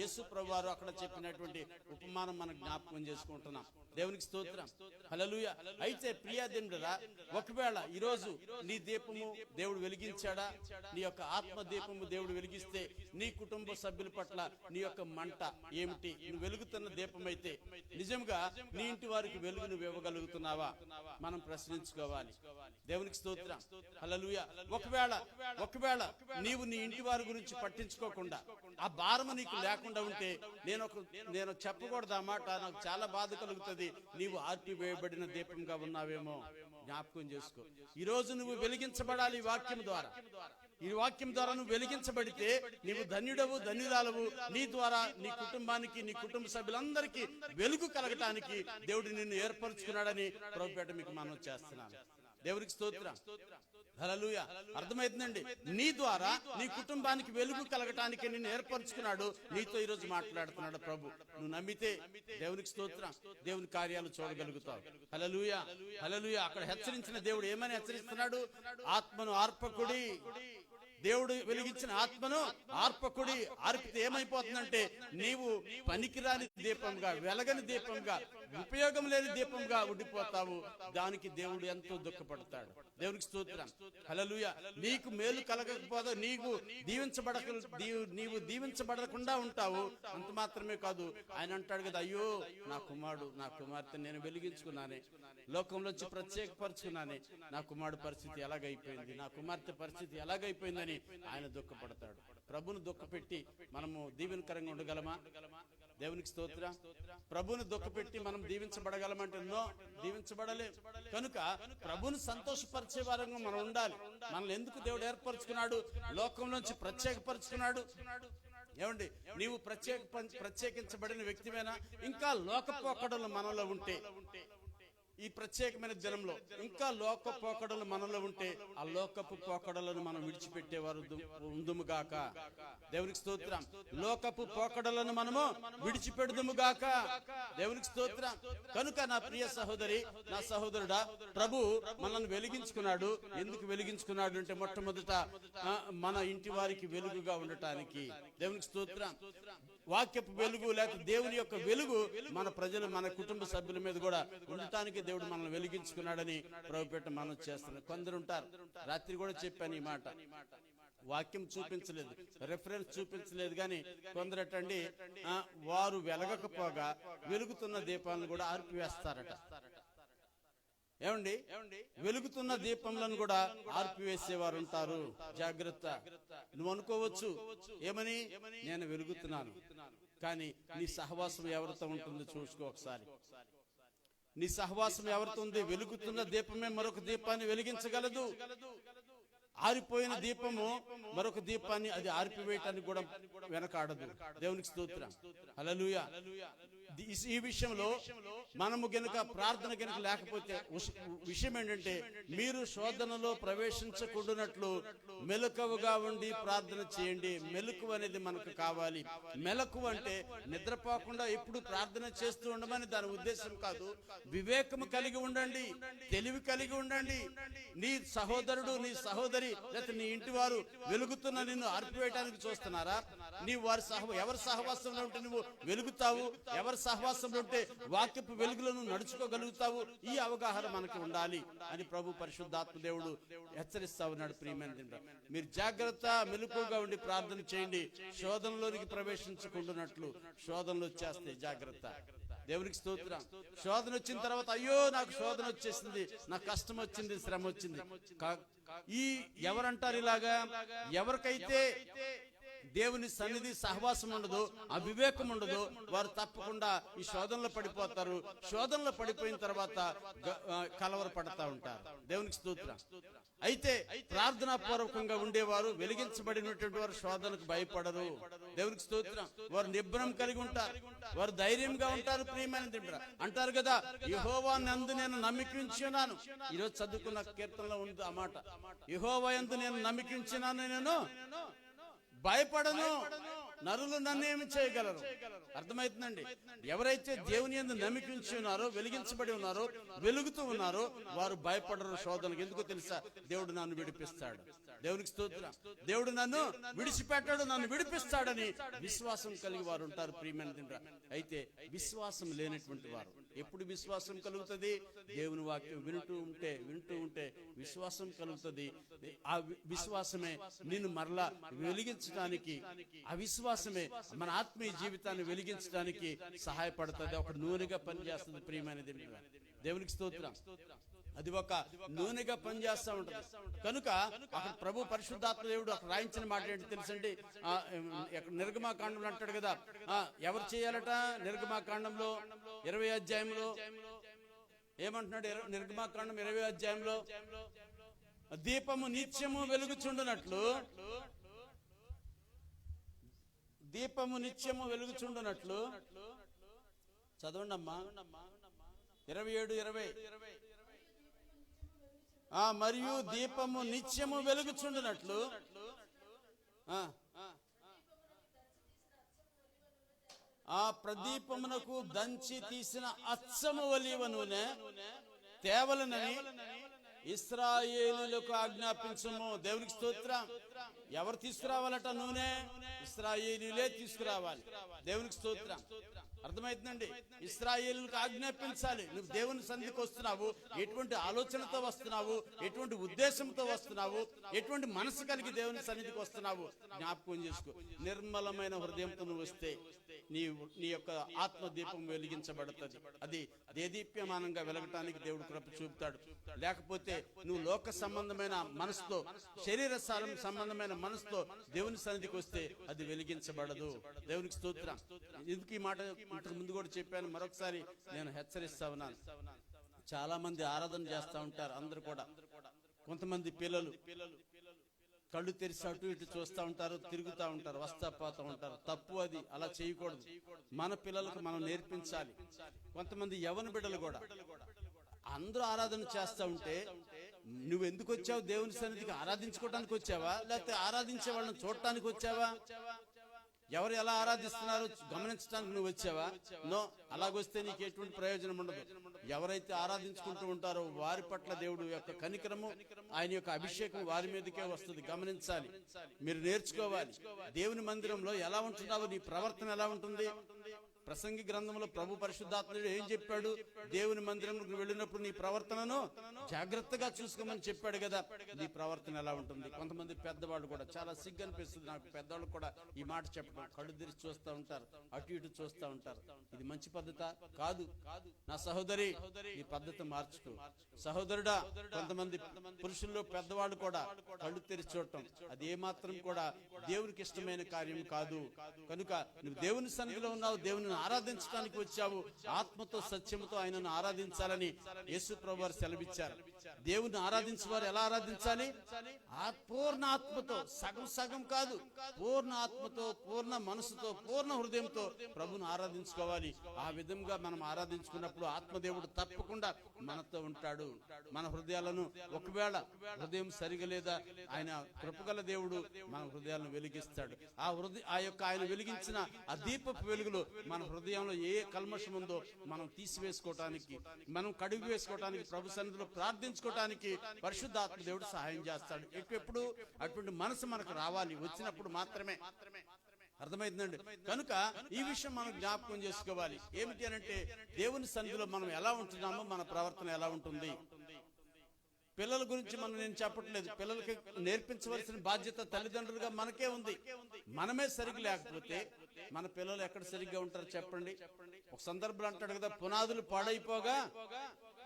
యేసు ప్రభు వారు అక్కడ చెప్పినటువంటి ఉపమానం మనం జ్ఞాపకం చేసుకుంటున్నాం. దేవునికి స్తోత్రం. హల్లెలూయా. అయితే ప్రియా దేవుడా, ఒకవేళ ఈరోజు నీ దీపము దేవుడు వెలిగించాడా? నీ యొక్క ఆత్మ దీపము దేవుడు వెలిగిస్తే నీ కుటుంబ సభ్యుల పట్ల నీ యొక్క మంట ఏమిటి? నువ్వు వెలుగుతున్న దీపం అయితే నిజంగా నీ ఇంటి వారికి వెలుగు నువ్వు ఇవ్వగలుగుతున్నావా? మనం ప్రశ్నించుకోవాలి. దేవునికి స్తోత్రం. హల్లెలూయా. ఒకవేళ నీవు నీ ఇంటి వారి గురించి పట్టించుకోకుండా ఆ భారము నీకు లేకుండా ఉంటే నేను చెప్పకూడదు ఆ మాట, నాకు చాలా బాధ కలుగుతుంది. నీవు ఆర్పివేయబడిన దీపంగా ఉన్నావేమో జ్ఞాపకం చేసుకో. ఈ రోజు నువ్వు వెలిగించబడాలి ఈ వాక్యం ద్వారా. ఈ వాక్యం ద్వారా నువ్వు వెలిగించబడితే నీవు ధన్యుడవు, ధన్యురాలవు. నీ ద్వారా నీ కుటుంబానికి, నీ కుటుంబ సభ్యులందరికీ వెలుగు కలగటానికి దేవుడు నిన్ను ఏర్పరచుకున్నాడని ప్రభుపేట మీకు మనం చేస్తున్నాను. దేవునికి స్తోత్రం. హల్లెలూయా. అర్థమైందండి? నీ ద్వారా నీ కుటుంబానికి వెలుగు కలగటానికి నిన్ను ఏర్పరచుకున్నాడు. నీతో ఈ రోజు మాట్లాడుతున్నాడు ప్రభు. నువ్వు నమ్మితే దేవునికి స్తోత్రం, దేవుని కార్యాలు చూడగలుగుతావు. హల్లెలూయా. హల్లెలూయా. అక్కడ హెచ్చరించిన దేవుడు ఏమని హెచ్చరిస్తున్నాడు? ఆత్మను ఆర్పకుడి. దేవుడు వెలిగించిన ఆత్మను ఆర్పకుడి. ఆర్పితే ఏమైపోతుందంటే నీవు పనికిరాని దీపంగా, వెలగని దీపంగా, ఉపయోగం లేని దీపంగా ఉండిపోతావు. దానికి దేవుడు ఎంతో దుఃఖపడతాడు. దేవునికి స్తోత్రం. హల్లెలూయా. నీకు మేలు కలగకపోతే నీవు దీవించబడకుండా ఉంటావు. అంత మాత్రమే కాదు, ఆయన అంటాడు కదా, అయ్యో నా కుమారుడు, నా కుమార్తె నేను వెలిగించుకున్నానే, లోకంలోంచి ప్రత్యేకపరుచుకున్నానే, నా కుమారుడు పరిస్థితి ఎలాగైపోయింది, నా కుమార్తె పరిస్థితి ఎలాగైపోయిందని ఆయన దుఃఖపడతాడు. ప్రభును దుఃఖపెట్టి మనము దీవెనకరంగా ఉండగలమా? దేవునికి స్తోత్రం. ప్రభుని దుఃఖపెట్టి మనం దీవించబడగలమంటే నో, దీవించబడలేం. కనుక ప్రభుని సంతోషపరిచే వారంగా మనం ఉండాలి. మనల్ని ఎందుకు దేవుడు ఏర్పరచుకున్నాడు? లోకంలోంచి ప్రత్యేకపరుచుకున్నాడు. ఏమండి, నీవు ప్రత్యేకించబడిన వ్యక్తివేనా? ఇంకా లోకపోకడలు మనలో ఉంటే, ఈ ప్రత్యేకమైన దినంలో ఇంకా లోక పోకడలు మనలో ఉంటే, ఆ లోకపు పోకడలను మనం విడిచిపెట్టేవారు ఉందుముగాక. దేవునికి స్తోత్రం. లోకపు పోకడలను మనము విడిచిపెడుదుముగాక. దేవునికి స్తోత్రం. కనుక నా ప్రియ సహోదరి, నా సహోదరుడా, ప్రభు మనల్ని వెలిగించుకున్నాడు. ఎందుకు వెలిగించుకున్నాడు అంటే, మొట్టమొదట మన ఇంటి వారికి వెలుగుగా ఉండటానికి. దేవునికి స్తోత్రం. వాక్యపు వెలుగు లేక దేవుని యొక్క వెలుగు మన ప్రజలు, మన కుటుంబ సభ్యుల మీద కూడా ఉండటానికి దేవుడు మనల్ని వెలిగించుకున్నాడని ప్రభుపేట మనం చేస్తున్నాం. కొందరు ఉంటారు, రాత్రి కూడా చెప్పాను ఈ మాట, వాక్యం చూపించలేదు, రెఫరెన్స్ చూపించలేదు, కానీ కొందరటండి వారు వెలగకపోగా వెలుగుతున్న దీపాలను కూడా ఆర్పివేస్తారట. ఏమండి, వెలుగుతున్న దీపంలను కూడా ఆర్పివేసేవారు ఉంటారు. జాగ్రత్త. నువ్వు అనుకోవచ్చు ఏమని, నేను వెలుగుతున్నాను, కానీ నీ సహవాసం ఎవరితో ఉంటుందో చూసుకో ఒకసారి. నీ సహవాసం ఎవరితో ఉంది? వెలుగుతున్న దీపమే మరొక దీపాన్ని వెలిగించగలదు. ఆరిపోయిన దీపము మరొక దీపాన్ని అది ఆరిపివేయటానికి కూడా వెనకాడదు. దేవునికి స్తోత్రం. హల్లెలూయా. ఈ విషయంలో మనము గనుక ప్రార్థన గనుక లేకపోతే విషయం ఏంటంటే, మీరు శోధనలో ప్రవేశించకుండానట్లు మెలకువగా ఉండి ప్రార్థన చేయండి. మెలకువ అనేది మనకు కావాలి. మెలకువ అంటే నిద్రపోకుండా ఎప్పుడు ప్రార్థన చేస్తూ ఉండమని దాని ఉద్దేశం కాదు. వివేకము కలిగి ఉండండి, తెలివి కలిగి ఉండండి. నీ సహోదరుడు, నీ సహోదరి, లేకపోతే నీ ఇంటి వారు వెలుగుతున్న నిన్ను ఆర్పివేయడానికి చూస్తున్నారా? నీ వారి ఎవరి సహవాసంలో ఉంటే నువ్వు వెలుగుతావు, ఎవరి సహవాసంలో ఉంటే వాక్యపు వెలుగులను నడుచుకోగలుగుతావు. ఈ అవగాహన మనకు ఉండాలి అని ప్రభు పరిశుద్ధాత్మ దేవుడు హెచ్చరిస్తా ఉన్నాడు. ప్రియమైన మీరు జాగ్రత్త, మెలకువగా ఉండి ప్రార్థన చేయండి. శోధనలోనికి ప్రవేశించకుండానట్లు. శోధనలు వచ్చేస్తాయి, జాగ్రత్త. దేవునికి స్తోత్రం. శోధన వచ్చిన తర్వాత అయ్యో నాకు శోధన వచ్చేసింది, నాకు కష్టం వచ్చింది, శ్రమ వచ్చింది. ఈ ఎవరంటారు ఇలాగా? ఎవరికైతే దేవుని సన్నిధి సహవాసం ఉండదు, అవివేకం ఉండదు, వారు తప్పకుండా ఈ శోధనలో పడిపోతారు. శోధనలో పడిపోయిన తర్వాత కలవర పడతా ఉంటారు. దేవునికి స్తోత్రం. అయితే ప్రార్థనా పూర్వకంగా ఉండేవారు, వెలిగించబడినటువంటి వారు శోధనకు భయపడరు. దేవునికి స్తోత్రం. వారు నిబ్బరం కలిగి ఉంటారు, వారు ధైర్యంగా ఉంటారు. ప్రియమైన అంటారు కదా, యెహోవా నందు నేను నమ్మిక ఉంచున్నాను. ఈరోజు చదువుకున్న కీర్తనలో ఉంది ఆ మాట, యెహోవా యందు నేను నమ్మిక ఉంచున్నాను, నేను భయపడను, నరులు నన్ను ఏమి చేయగలరు. అర్థమవుతుందండి. ఎవరైతే దేవుని యందు నమ్మిక ఉంచి ఉన్నారో, వెలిగించబడి ఉన్నారో, వెలుగుతూ ఉన్నారో, వారు భయపడరు శోధనకు. ఎందుకో తెలుసా? దేవుడు నన్ను విడిపిస్తాడు. దేవునికి స్తోత్రం. దేవుడు నన్ను విడిచిపెట్టాడు, నన్ను విడిపిస్తాడని విశ్వాసం కలిగి వారు ఉంటారు. ప్రియమైన తండ్రి, అయితే విశ్వాసం లేనటువంటి వారు ఎప్పుడు విశ్వాసం కలుగుతుంది? దేవుని వాక్యం వింటూ ఉంటే విశ్వాసం కలుగుతుంది. ఆ విశ్వాసమే నిన్ను మరలా వెలిగించడానికి, ఆ విశ్వాసమే మన ఆత్మీయ జీవితాన్ని వెలిగించడానికి సహాయపడుతుంది. ఒక నూనెగా పనిచేస్తుంది. ప్రియమైన దేవునికి స్తోత్రం. అది ఒక నూనెగా పనిచేస్తూ ఉంటుంది. కనుక అక్కడ ప్రభు పరిశుద్ధాత్మ దేవుడు అక్కడ రాయించిన మాట ఏంటి తెలుసండి? నిర్గమాకాండంలో అంటాడు కదా, ఎవరు చేయాలట? నిర్గమాకాండంలో 20వ అధ్యాయంలో ఏమంటున్నాడు? నిర్గమాకాండం 20వ అధ్యాయంలో దీపము నిత్యము వెలుగుచుండునట్లు, దీపము నిత్యము వెలుగుచుండునట్లు. చదవండి అమ్మా. 27:20. మరియు దీపము నిత్యము వెలుగుచుండునట్లు ఆ ప్రదీపమునకు దంచి తీసిన అచ్చము ఒలీవ నూనె తేవలనని ఇశ్రాయేలీయులకు ఆజ్ఞాపించము. దేవునికి స్తోత్రం. ఎవరు తీసుకురావాలట నూనె? ఇశ్రాయేలీయులే తీసుకురావాలి. దేవునికి స్తోత్రం. అర్థమవుతుందండి. ఇశ్రాయేలులకు ఆజ్ఞాపించాలి. నువ్వు దేవుని సన్నిధికి వస్తున్నావు, ఎటువంటి ఆలోచనతో వస్తున్నావు, ఎటువంటి ఉద్దేశంతో వస్తున్నావు, ఎటువంటి మనసు కలిగి దేవుని సన్నిధికి వస్తున్నావు జ్ఞాపకం చేసుకో. నిర్మలమైన హృదయంతో నువ్వు వస్తే, నీ నీ యొక్క ఆత్మ దీపం వెలిగించబడుతుంది. అది దేదీప్యమానంగా వెలగటానికి దేవుడు కృప చూపుతాడు. లేకపోతే నువ్వు లోక సంబంధమైన మనసుతో, శరీర సంబంధమైన మనసుతో దేవుని సన్నిధికి వస్తే అది వెలిగించబడదు. దేవునికి స్తోత్రం. ఎందుకు ఈ మాట ఇంతకు ముందు కూడా చెప్పాను, మరొకసారి నేను హెచ్చరిస్తా ఉన్నాను. చాలా మంది ఆరాధన చేస్తూ ఉంటారు, అందరూ కూడా. కొంతమంది పిల్లలు కళ్ళు తెరిచి అటు ఇటు చూస్తూ ఉంటారు, తిరుగుతూ ఉంటారు, వస్తా పోతూ ఉంటారు. తప్పు అది, అలా చేయకూడదు. మన పిల్లలకు మనం నేర్పించాలి. కొంతమంది యవన బిడ్డలు కూడా అందరూ ఆరాధన చేస్తూ ఉంటే నువ్వు ఎందుకు వచ్చావు? దేవుని సన్నిధికి ఆరాధించుకోవడానికి వచ్చావా, లేకపోతే ఆరాధించే వాళ్ళని చూడటానికి వచ్చావా? ఎవరు ఎలా ఆరాధిస్తున్నారో గమనించడానికి నువ్వు వచ్చావా? నో. అలాగొస్తే నీకు ఎటువంటి ప్రయోజనం ఉండదు. ఎవరైతే ఆరాధించుకుంటూ ఉంటారో వారి పట్ల దేవుడు యొక్క కనికరము, ఆయన యొక్క అభిషేకం వారి మీదకే వస్తుంది. గమనించాలి, మీరు నేర్చుకోవాలి. దేవుని మందిరంలో ఎలా ఉంటున్నావు, నీ ప్రవర్తన ఎలా ఉంటుంది? ప్రసంగి గ్రంథంలో ప్రభు పరిశుద్ధాత్ముడు ఏం చెప్పాడు? దేవుని మందిరంలోకి వెళ్ళినప్పుడు నీ ప్రవర్తనను జాగ్రత్తగా చూసుకోమని చెప్పాడు కదా. నీ ప్రవర్తన ఎలా ఉంటుంది? కొంతమంది పెద్దవాళ్ళు కూడా, చాలా సిగ్గు అనిపిస్తుంది నాకు, పెద్దవాళ్ళు కూడా ఈ మాట చెప్పడం. కళ్ళు తెరిచి చూస్తూ ఉంటారు, అటు ఇటు చూస్తూ ఉంటారు. ఇది మంచి పద్ధత కాదు. నా సహోదరి, ఈ పద్ధతి మార్చుకో. సహోదరుడా, కొంతమంది పురుషుల్లో పెద్దవాళ్ళు కూడా కళ్ళు తెరిచి చూడటం అది ఏమాత్రం కూడా దేవునికి ఇష్టమైన కార్యం కాదు. కనుక నువ్వు దేవుని సన్నిధిలో ఉన్నావు, దేవుని ఆరాధించడానికి వచ్చావు. ఆత్మతో సత్యముతో ఆయనను ఆరాధించాలని యేసు ప్రభువు వారు సెలవిచ్చారు. దేవుని ఆరాధించేవారు ఎలా ఆరాధించాలి? పూర్ణ ఆత్మతో, సగం సగం కాదు, పూర్ణ ఆత్మతో, పూర్ణ మనసుతో, పూర్ణ హృదయంతో ప్రభుని ఆరాధించుకోవాలి. ఆ విధంగా మనం ఆరాధించుకున్నప్పుడు ఆత్మదేవుడు తప్పకుండా మనతో ఉంటాడు. మన హృదయాలను, ఒకవేళ హృదయం సరిగా లేదా, ఆయన కృపగల దేవుడు మన హృదయాలను వెలిగిస్తాడు. ఆయన వెలిగించిన ఆ దీపపు వెలుగులో మన హృదయంలో ఏ కల్మషం ఉందో మనం తీసివేసుకోవటానికి, మనం కడిగి వేసుకోవటానికి, ప్రభు సన్నిధిలో ప్రార్థించుకోవటానికి పరిశుద్ధాత్మ దేవుడు సహాయం చేస్తాడు. ఎప్పుడు అటువంటి మనసు మనకు రావాలి, వచ్చినప్పుడు మాత్రమే. అర్థమైందండి? కనుక ఈ విషయం మనం జ్ఞాపకం చేసుకోవాలి. ఏమిటి అనంటే, దేవుని సన్నిధిలో మనం ఎలా ఉంటున్నామో మన ప్రవర్తన ఎలా ఉంటుంది. పిల్లల గురించి నేను చెప్పట్లేదు. పిల్లలకి నేర్పించవలసిన బాధ్యత తల్లిదండ్రులుగా మనకే ఉంది. మనమే సరిగ్గా లేకపోతే మన పిల్లలు ఎక్కడ సరిగ్గా ఉంటారు చెప్పండి? ఒక సందర్భంలో అంటాడు కదా, పునాదులు పాడైపోగా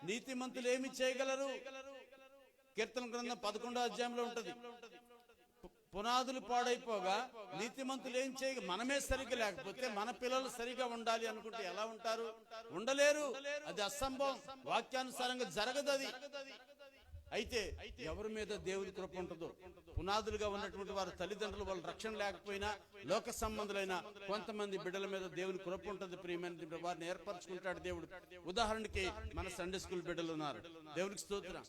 నీతిమంతులు ఏమి చేయగలరు? కీర్తన గ్రంథం 11వ అధ్యాయంలో ఉంటది. పునాదులు పాడైపోగా నీతిమంతులు ఏం చేయ, మనమే సరిగ్గా లేకపోతే మన పిల్లలు సరిగా ఉండాలి అనుకుంటే ఎలా ఉంటారు? ఉండలేరు. అది అసంభవం, వాక్యానుసారంగా జరగదు అది. అయితే ఎవరి మీద దేవుని కృప ఉంటుందో, పునాదులుగా ఉన్నటువంటి వారు తల్లిదండ్రులు, వాళ్ళు రక్షణ లేకపోయినా లోక సంబంధులైన కొంతమంది బిడ్డల మీద దేవుని కృప ఉంటుంది. ప్రియమైన వారిని ఏర్పరచుకుంటాడు దేవుడు. ఉదాహరణకి మన సండే స్కూల్ బిడ్డలు ఉన్నారు, దేవునికి స్తోత్రం.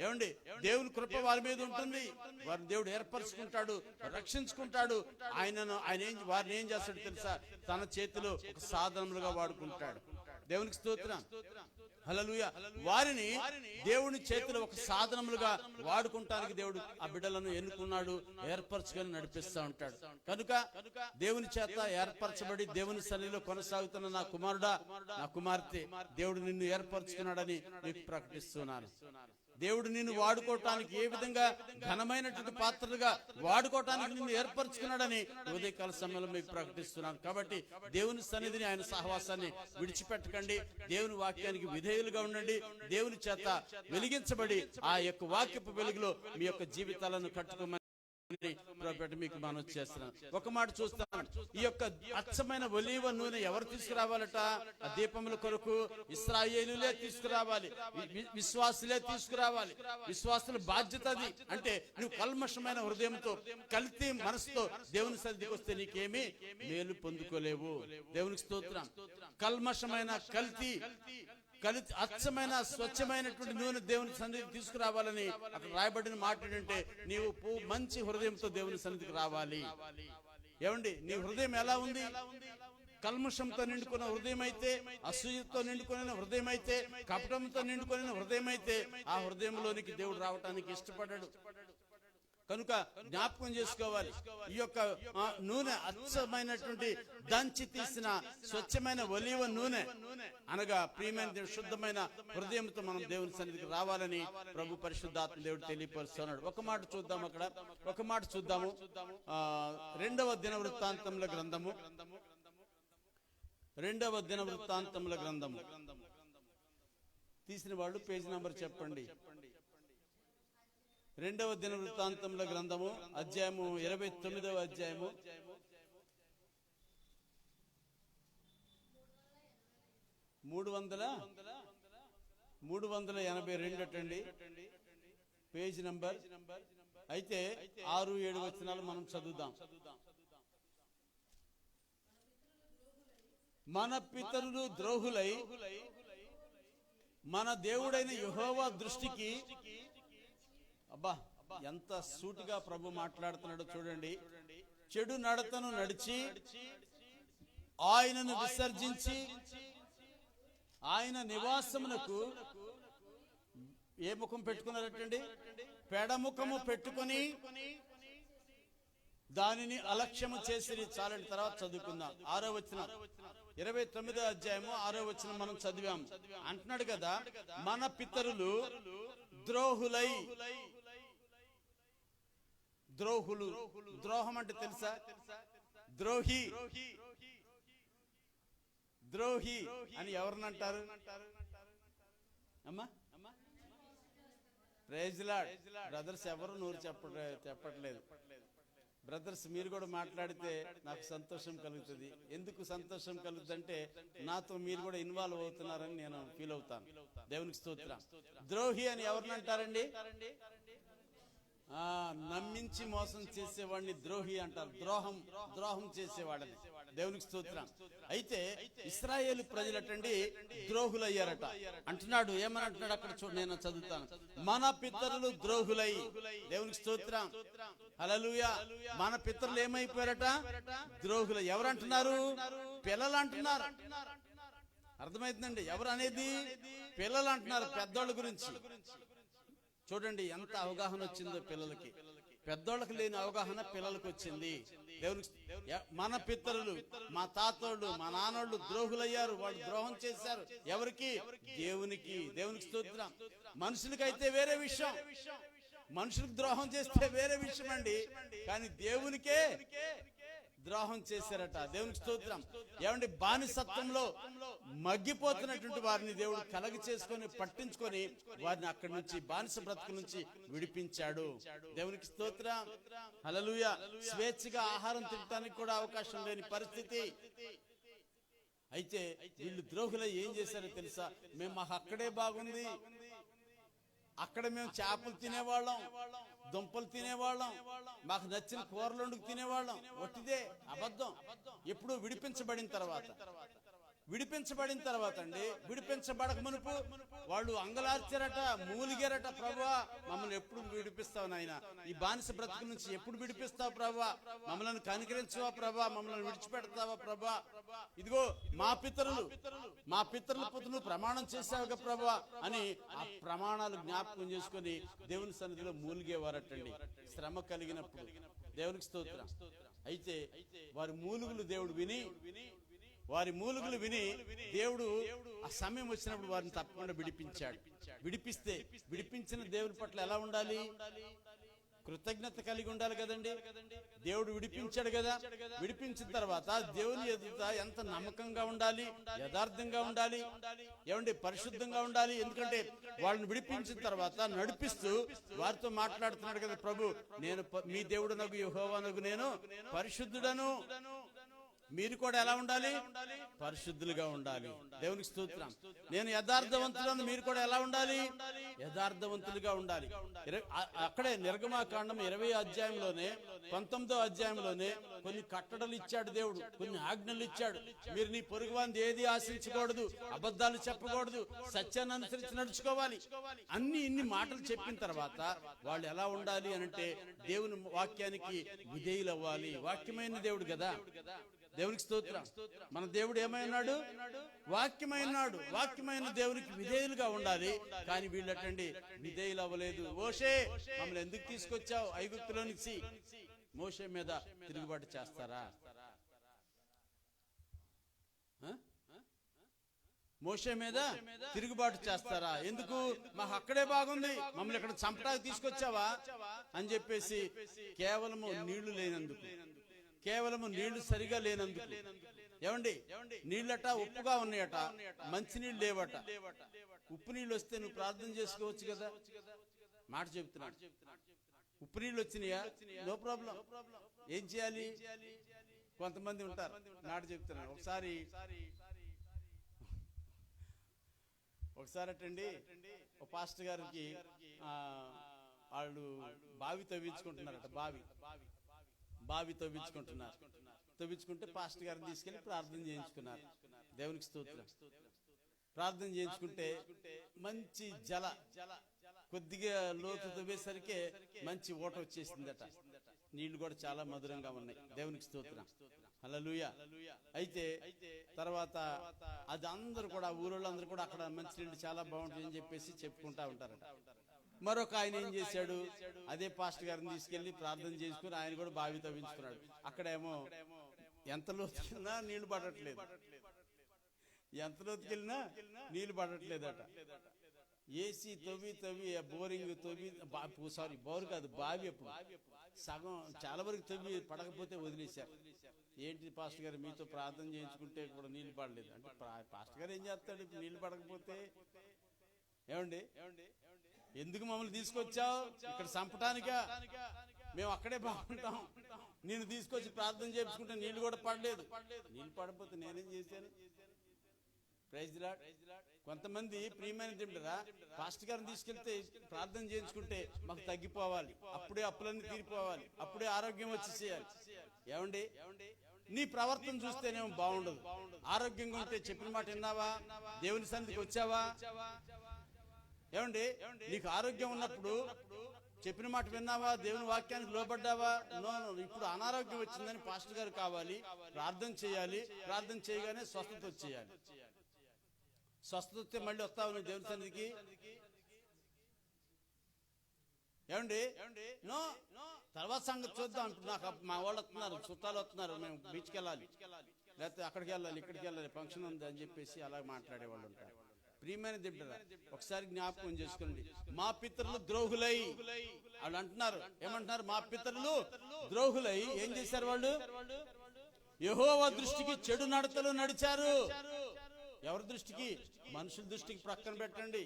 ఏమండి, దేవుని కృప వారి మీద ఉంటుంది. వారిని దేవుడు ఏర్పరచుకుంటాడు, రక్షించుకుంటాడు. వారిని ఏం చేస్తాడు తెలుసా? తన చేతిలో ఒక సాధనములుగా వాడుకుంటాడు. దేవునికి స్తోత్రం. హల్లెలూయా. వారిని దేవుని చేతిలో ఒక సాధనములుగా వాడుకుంటానికి దేవుడు ఆ బిడ్డలను ఎన్నుకున్నాడు, ఏర్పరచుకొని నడిపిస్తూ ఉంటాడు. కనుక దేవుని చేత ఏర్పరచబడి దేవుని సన్నిధిలో కొనసాగుతున్న నా కుమారుడా, నా కుమార్తె, దేవుడు నిన్ను ఏర్పరచుకున్నాడని మీకు ప్రకటిస్తున్నాను. దేవుడు నిన్ను వాడుకోవటానికి, ఏ విధంగా ఘనమైనటువంటి పాత్రలుగా వాడుకోవటానికి నిన్ను ఏర్పరచుకున్నాడని ఉదయకాల సమయంలో మీకు ప్రకటిస్తున్నాను. కాబట్టి దేవుని సన్నిధిని, ఆయన సహవాసాన్ని విడిచిపెట్టకండి. దేవుని వాక్యానికి విధేయులుగా ఉండండి. దేవుని చేత వెలిగించబడి ఆ యొక్క వాక్యపు వెలుగులో మీ యొక్క జీవితాలను కట్టుకోమని మీకు మనం చేస్తున్నాను. ఒక మాట చూస్తాను, ఈ యొక్క అచ్చమైన ఒలీవ నూనె ఎవరు తీసుకురావాలట? ఆ దీపముల కొరకు ఇశ్రాయేలులే తీసుకురావాలి, విశ్వాసులే తీసుకురావాలి. విశ్వాసుల బాధ్యత అది. అంటే నువ్వు కల్మషమైన హృదయంతో, కల్తీ మనసుతో దేవుని సన్నిధికి వస్తే నీకేమీ మేలు పొందుకోలేవు. దేవునికి స్తోత్రం. కల్మషమైన, కల్తీ అచ్చమైన, స్వచ్ఛమైనటువంటి నూనె దేవుని సన్నిధికి తీసుకురావాలని అక్కడ రాయబడిన మాట ఏంటంటే, నీవు మంచి హృదయంతో దేవుని సన్నిధికి రావాలి. ఏమండి, నీ హృదయం ఎలా ఉంది? కల్మషంతో నిండుకున్న హృదయం అయితే, అసూయతో నిండుకున్న హృదయం అయితే, కపటంతో నిండుకున్న హృదయం అయితే, ఆ హృదయంలోనికి దేవుడు రావటానికి ఇష్టపడ్డాడు. కనుక జ్ఞాపకం చేసుకోవాలి, ఈ యొక్క నూనె అచ్చమైనటువంటి దంచి తీసిన స్వచ్ఛమైన ఒలీవ నూనె అనగా ప్రియమైన శుద్ధమైన హృదయంతో మనం దేవుని సన్నిధికి రావాలని ప్రభు పరిశుద్ధాత్మ దేవుడు తెలియపరుస్తున్నాడు. ఒక మాట చూద్దాం, అక్కడ ఒక మాట చూద్దాము. 2వ దినవృత్తాంతముల గ్రంథము రెండవ దినవృత్తాంతముల గ్రంథము తీసిన వాళ్ళు పేజీ నంబర్ చెప్పండి. రెండవ దినవృత్తాంతముల గ్రంథము అధ్యాయము 29వ అధ్యాయము 382 అటండి పేజ్ నంబర్. అయితే 6-7 వచనాలు మనం చదువుదాం. మన పితరులు ద్రోహులై మన దేవుడైన యెహోవా దృష్టికి, అబ్బా ఎంత సూటిగా ప్రభు మాట్లాడుతున్నాడో చూడండి, చెడు నడతను నడిచి ఆయనను విసర్జించి ఆయన నివాసమునకు ఏ ముఖం పెట్టుకున్నారటండి? పెడముఖము పెట్టుకొని దానిని అలక్ష్యము చేసి. చాలండి, తర్వాత చదువుకుందాం. 6వ వచనం 29వ అధ్యాయము 6వ వచనం మనం చదివాం. అంటున్నాడు కదా, మన పితరులు ద్రోహులై. ద్రోహులు, ద్రోహం అంటే తెలుసా? ద్రోహి, ద్రోహి అని ఎవరినంటారు అమ్మా? Praise lord. బ్రదర్స్ ఎవరు నోరు చెప్పట్లేదు. బ్రదర్స్ మీరు కూడా మాట్లాడితే నాకు సంతోషం కలుగుతుంది. ఎందుకు సంతోషం కలుగుతుందంటే నాతో మీరు కూడా ఇన్వాల్వ్ అవుతున్నారని నేను ఫీల్ అవుతాను. దేవునికి స్తోత్రం. ద్రోహి అని ఎవరినంటారండి? నమ్మించి మోసం చేసేవాడిని ద్రోహి అంటారు. ద్రోహం చేసేవాడని. దేవునికి స్తోత్రం. అయితే ఇశ్రాయేలు ప్రజలటండి ద్రోహులయ్యారట. అంటున్నాడు, ఏమని అంటున్నాడు అక్కడ చూడు, నేను చదువుతాను. మన పితరులు ద్రోహులై. దేవునికి స్తోత్రం, హల్లెలూయా. మన పితరులు ఏమైపోయారట? ద్రోహులు. ఎవరు అంటున్నారు? పిల్లలు అంటున్నారు. అర్థమైందండి ఎవరు అనేది? పిల్లలు అంటున్నారు, పెద్దోళ్ళ గురించి. చూడండి ఎంత అవగాహన వచ్చిందో పిల్లలకి. పెద్దోళ్ళకి లేని అవగాహన పిల్లలకు వచ్చింది. దేవునికి మన పితరులు, మా తాతోళ్ళు, మా నాన్నోళ్ళు ద్రోహులయ్యారు. వాళ్ళు ద్రోహం చేశారు. ఎవరికి? దేవునికి. దేవునికి స్తోత్రం. మనుషులకైతే వేరే విషయం, మనుషులకు ద్రోహం చేస్తే వేరే విషయం అండి. కానీ దేవునికే ద్రోహం చేశారట. దేవునికి స్తోత్రం. ఏమండి, బానిసత్వంలో మగ్గిపోతున్నటువంటి వారిని దేవుడు కలగ చేసుకొని పట్టించుకొని వారిని అక్కడి నుంచి, బానిస బ్రతుకు నుంచి విడిపించాడు. దేవునికి స్తోత్రం, హల్లెలూయా. స్వేచ్ఛగా ఆహారం తినడానికి కూడా అవకాశం లేని పరిస్థితి. అయితే వీళ్ళు ద్రోహులై ఏం చేశారో తెలుసా? మాకు అక్కడే బాగుంది, అక్కడ మేము చేపలు తినేవాళ్ళం, దుంపలు తినేవాళ్ళం, మాకు నచ్చిన కూరలు వండుకు తినేవాళ్ళం. ఒట్టిదే, అబద్ధం. ఎప్పుడు విడిపించబడిన తర్వాత అండి, విడిపించబడక మునుపు వాళ్ళు అంగలార్చారట, మూలిగారట. ప్రభువా మమ్మల్ని ఎప్పుడు విడిపిస్తావు నాయనా? ఈ బానిస బ్రతుకు నుంచి ఎప్పుడు విడిపిస్తావు ప్రభువా? మమ్మల్ని కనికరించవా ప్రభువా? మమ్మల్ని విడిచిపెడతావా ప్రభువా? ఇదిగో మా పితరులు పుత్రులు ప్రమాణం చేశావుగా ప్రభువా అని ఆ ప్రమాణాలు జ్ఞాపకం చేసుకొని దేవుని సన్నిధిలో మూలిగేవారటండి శ్రమ కలిగినప్పుడు. దేవునికి స్తోత్రం. అయితే వారి మూలుగులు దేవుడు విని దేవుడు ఆ సమయం వచ్చినప్పుడు వారిని తప్పకుండా విడిపించాడు. విడిపించిన దేవుని పట్ల ఎలా ఉండాలి? కృతజ్ఞత కలిగి ఉండాలి కదండి. దేవుడు విడిపించాడు కదా. విడిపించిన తర్వాత దేవుని ఎదుట ఎంత నమ్మకంగా ఉండాలి, యథార్థంగా ఉండాలి, ఏమండి పరిశుద్ధంగా ఉండాలి. ఎందుకంటే వాళ్ళని విడిపించిన తర్వాత నడిపిస్తూ వారితో మాట్లాడుతున్నాడు కదా ప్రభు, నేను మీ దేవుడు నగు యెహోవా నగు నేను పరిశుద్ధుడను. మీరు కూడా ఎలా ఉండాలి? పరిశుద్ధులుగా ఉండాలి. దేవునికి స్తోత్రం. నేను యథార్థవంతులను, మీరు కూడా ఎలా ఉండాలి? యథార్థవంతులుగా ఉండాలి. అక్కడే నిర్గమాకాండం 20వ అధ్యాయంలోనే 19వ అధ్యాయంలోనే కొన్ని కట్టడలు ఇచ్చాడు దేవుడు, కొన్ని ఆజ్ఞలు ఇచ్చాడు. మీరు నీ పొరుగువారిని ఏది ఆశించకూడదు, అబద్ధాలు చెప్పకూడదు, సత్యాన్ని అనుసరించి నడుచుకోవాలి. ఇన్ని మాటలు చెప్పిన తర్వాత వాళ్ళు ఎలా ఉండాలి అనంటే దేవుని వాక్యానికి విధేయులు అవ్వాలి. వాక్యమైన దేవుడు కదా. దేవునికి స్తోత్రం. మన దేవుడు ఏమైనాడు? వాక్యమైనాడు. వాక్యమైన దేవునికి విధేయులుగా ఉండాలి. కానీ వీళ్ళటండి విధేయులు అవ్వలేదు. మోషే మమ్మల్ని ఎందుకు తీసుకొచ్చావు ఐగుప్తులో నుంచి? మోషే మీద తిరుగుబాటు చేస్తారా? మోషే మీద తిరుగుబాటు చేస్తారా? ఎందుకు? మాకు అక్కడే బాగుంది, మమ్మల్ని ఇక్కడ చంపడానికి తీసుకొచ్చావా అని చెప్పేసి కేవలము నీళ్లు లేనందుకు, కేవలము నీళ్లు సరిగా లేనందుకు, ఏమండి నీళ్ళట ఉప్పుగా ఉన్నాయట, మంచి నీళ్ళు లేవట. ఉప్పు నీళ్ళు వస్తే నువ్వు ప్రార్థన చేసుకోవచ్చు కదా. మాట చెప్తున్నాడు. ఉప్పు నీళ్ళు వచ్చినాయా, నో ప్రాబ్లం. ఏం చేయాలి? కొంతమంది ఉంటారు, మాట చెప్తున్నాడు. ఒకసారి అటండి ఒక పాస్టర్ గారికి వాళ్ళు బావి తవ్వించుకుంటున్నారట. బావి తవ్వించుకుంటే పాస్టర్ గారిని తీసుకెళ్లి ప్రార్థన చేయించుకున్నారు. దేవునికి స్తోత్రం. ప్రార్థన చేయించుకుంటే మంచి కొద్దిగా లోతు తవ్వేసరికి మంచి ఓట వచ్చేసిందట. నీళ్లు కూడా చాలా మధురంగా ఉన్నాయి. దేవునికి స్తోత్రం. హల్లెలూయా. అయితే తర్వాత అది అందరూ కూడా, ఊరోళ్ళందరూ కూడా అక్కడ మంచి నీళ్ళు చాలా బాగుంటుంది అని చెప్పేసి చెప్పుకుంటా ఉంటారట. మరొక ఆయన ఏం చేశాడు, అదే పాస్టర్ గారిని తీసుకెళ్లి ప్రార్థన చేసుకుని ఆయన కూడా బావి తవ్వించుకున్నాడు. అక్కడేమో ఎంత లోతుకెళ్ళినా నీళ్లు పడట్లేదు, ఎంత లోతుకెళ్ళినా నీళ్లు పడట్లేదట. ఏసీ తవ్వి బోరింగ్ బోర్ కాదు, బావి అప్పుడు సగం చాలా వరకు తవ్వి పడకపోతే వదిలేశారు. ఏంటి పాస్టర్ గారు, మీతో ప్రార్థన చేయించుకుంటే కూడా నీళ్లు పడలేదు అంటే పాస్టర్ గారు ఏం చేస్తాడు ఇప్పుడు నీళ్లు పడకపోతే? ఏమండి, ఎందుకు మమ్మల్ని తీసుకొచ్చావు ఇక్కడ చంపటానికా? మేము అక్కడే బాగుంటాం, నేను తీసుకొచ్చి ప్రార్థన చేయించుకుంటే నీళ్లు కూడా పడలేదు. నీళ్లు పడకపోతే నేనేం చేశాను? Praise the Lord. కొంతమంది ప్రియమైన దేవుడా, పాస్టర్ గారిని తీసుకెళ్తే ప్రార్థన చేయించుకుంటే మాకు తగ్గిపోవాలి, అప్పుడే అప్పులన్నీ తీరిపోవాలి, అప్పుడే ఆరోగ్యం వచ్చి చేయాలి. ఏమండి, నీ ప్రవర్తన చూస్తేనేమో బాగుండదు. ఆరోగ్యంగా ఉంటే చెప్పిన మాట విన్నావా? దేవుని సన్నిధికి వచ్చావా? ఏమండి, నీకు ఆరోగ్యం ఉన్నప్పుడు చెప్పిన మాట విన్నావా? దేవుని వాక్యానికి లోబడ్డావా? నో. ఇప్పుడు అనారోగ్యం వచ్చిందని పాస్టర్ గారు కావాలి, ప్రార్థన చేయాలి, ప్రార్థన చేయగానే స్వస్థత వచ్చేయాలి. స్వస్థత వస్తే మళ్ళీ వస్తావు నువ్వు దేవుని సన్నిధికి? ఏమండి, నో. తర్వాత సంగతి చూద్దాం. ఇప్పుడు నాకు మా వాళ్ళు వస్తున్నారు, చుట్టాలు వస్తున్నారు, మేము బీచ్కి వెళ్ళాలి, లేకపోతే అక్కడికి వెళ్ళాలి, ఇక్కడికి వెళ్ళాలి, ఫంక్షన్ ఉంది అని చెప్పేసి అలా మాట్లాడే వాళ్ళు ఉంటారు. ప్రియమైన దేవుడా, ఒకసారి జ్ఞాపకం చేసుకోండి. మా పితరులు ద్రోహులై, వాళ్ళు అంటున్నారు, ఏమంటున్నారు? మా పితరులు ద్రోహులై ఏం చేశారు? వాళ్ళు యెహోవా దృష్టికి చెడు నడతలు నడిచారు. ఎవరి దృష్టికి? మనుషుల దృష్టికి పక్కన పెట్టండి,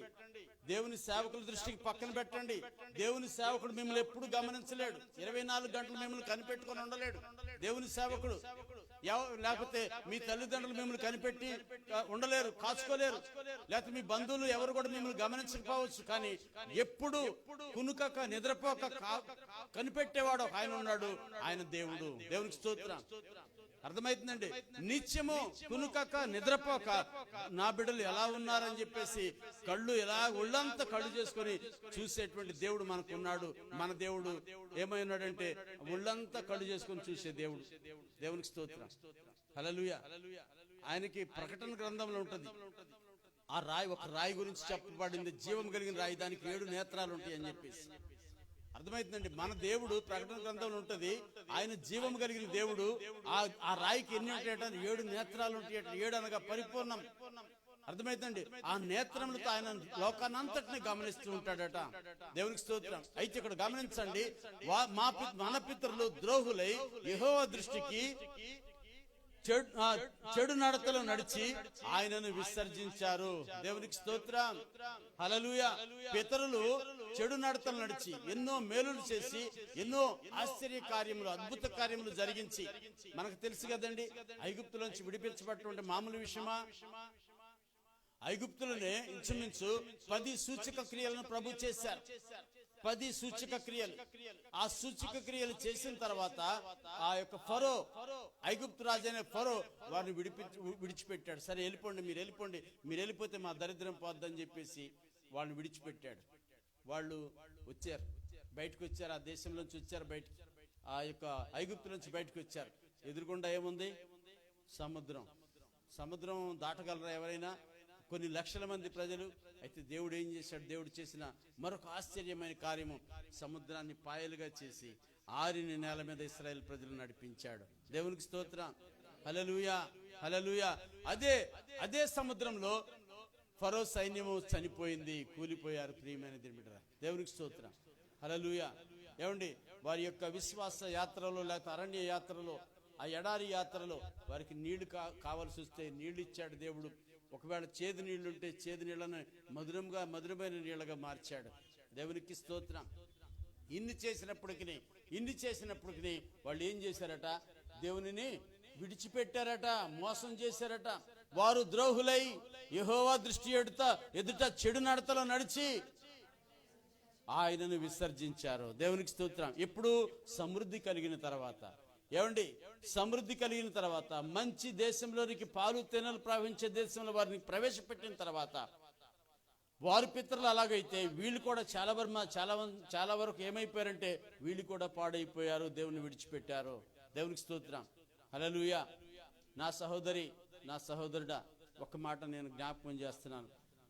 దేవుని సేవకుల దృష్టికి పక్కన పెట్టండి. దేవుని సేవకుడు మిమ్మల్ని ఎప్పుడు గమనించలేడు, 24 గంటలు మిమ్మల్ని కనిపెట్టుకొని ఉండలేడు దేవుని సేవకుడు. లేకపోతే మీ తల్లిదండ్రులు మిమ్మల్ని కనిపెట్టి ఉండలేరు, కాచుకోలేరు. లేకపోతే మీ బంధువులు ఎవరు కూడా మిమ్మల్ని గమనించకపోవచ్చు. కానీ ఎప్పుడు కునుకక నిద్రపోక కనిపెట్టేవాడు ఆయన ఉన్నాడు, ఆయన దేవుడు. దేవునికి స్తోత్రం. అర్థమవుతుందండి? నిత్యము కునుకక నిద్రపోక నా బిడ్డలు ఎలా ఉన్నారని చెప్పేసి కళ్ళు ఎలా ఒళ్ళంతా కళ్ళు చేసుకొని చూసేటువంటి దేవుడు మనకున్నాడు. మన దేవుడు ఏమైనాడంటే ఒళ్ళంతా కళ్ళు చేసుకొని చూసే దేవుడు. దేవునికి స్తోత్రం. హల్లెలూయా. ఆయనకి ప్రకటన గ్రంథంలో ఉంటుంది, ఆ రాయి, ఒక రాయి గురించి చెప్పబడింది, జీవం కలిగిన రాయి, దానికి 7 నేత్రాలు ఉంటాయి అని చెప్పేసి. అర్థమవుతుందండి? మన దేవుడు ప్రకటన గ్రంథంలో ఉంటది, ఆయన జీవం కలిగిన దేవుడు. ఆ రాయికి ఎన్ని ఉంటాయట? 7 నేత్రాలు ఉంటాయట. 7 అనగా పరిపూర్ణం. అర్థమవుతుందండి? ఆ నేత్రములతో ఆయన లోకానంతటిని గమనిస్తూ ఉంటాడట. దేవునికి స్తోత్రం. అయితే ఇక్కడ గమనించండి, మన పితరులు ద్రోహులై యెహోవా దృష్టికి చెడు నడతలు నడిచి ఆయనను విసర్జించారు. దేవునికి స్తోత్రం. హల్లెలూయా. పితరులు చెడు నడతలు నడిచి ఎన్నో మేలులు చేసి ఎన్నో ఆశ్చర్య కార్యములు, అద్భుత కార్యములు జరిగించి, మనకు తెలుసు కదండి, ఐగుప్తులోంచి విడిపించబట్టు మామూలు విషయమా? ఐగుప్తులనే ఇంచుమించు 10 సూచక క్రియలను ప్రభు చేశారు. 10 సూచక క్రియలు. ఆ సూచక క్రియలు చేసిన తర్వాత ఆ యొక్క ఫరో, ఐగుప్తు రాజు అనే ఫరో వారిని విడిచిపెట్టాడు. సరే వెళ్ళిపోండి, మీరు వెళ్ళిపోండి, మీరు వెళ్ళిపోతే మా దరిద్రం పోద్దని చెప్పేసి వాళ్ళని విడిచిపెట్టాడు. వాళ్ళు వచ్చారు, బయటకు వచ్చారు, ఆ దేశంలోంచి వచ్చారు బయటకు, ఆ యొక్క ఐగుప్తు నుంచి బయటకు వచ్చారు. ఎదురుగుండా ఏముంది? సముద్రం. సముద్రం దాటగలరా ఎవరైనా? కొన్ని లక్షల మంది ప్రజలు. అయితే దేవుడు ఏం చేశాడు? దేవుడు చేసిన మరొక ఆశ్చర్యమైన కార్యము, సముద్రాన్ని పాయలుగా చేసి ఆరిన నేల మీద ఇశ్రాయేలు ప్రజలు నడిపించాడు. దేవునికి స్తోత్రం. హల్లెలూయా, హల్లెలూయా. అదే సముద్రంలో ఫరో సైన్యము చనిపోయింది, కూలిపోయారు. ప్రియమైన దేవుడా, దేవునికి స్తోత్రం. హల్లెలూయా. ఏమండి, వారి యొక్క విశ్వాస యాత్రలో లేకపోతే అరణ్య యాత్రలో ఆ ఎడారి యాత్రలో వారికి నీళ్లు కావాల్సి వస్తే నీళ్లు ఇచ్చాడు దేవుడు. ఒకవేళ చేదు నీళ్లుంటే చేదు నీళ్లను మధురమైన నీళ్లుగా మార్చాడు. దేవునికి స్తోత్రం. ఇన్ని చేసినప్పటికీ వాళ్ళు ఏం చేశారట? దేవునిని విడిచిపెట్టారట, మోసం చేశారట. వారు ద్రోహులై యెహోవా దృష్టి ఎదుట చెడు నడతలో నడిచి ఆయనను విసర్జించారు. దేవునికి స్తోత్రం. ఎప్పుడు? సమృద్ధి కలిగిన తర్వాత. ఏమండి? సమృద్ధి కలిగిన తర్వాత, మంచి దేశంలోనికి పాలు తేనెలు ప్రవహించే దేశంలో వారిని ప్రవేశపెట్టిన తర్వాత, వారి పితరులు అలాగైతే వీళ్ళు కూడా చాలా వరకు ఏమైపోయారంటే వీళ్ళు కూడా పాడైపోయారు, దేవుని విడిచిపెట్టారు. దేవునికి స్తోత్రం. హల్లెలూయా. నా సహోదరి, నా సహోదరుడా, ఒక మాట నేను జ్ఞాపకం చేస్తున్నాను.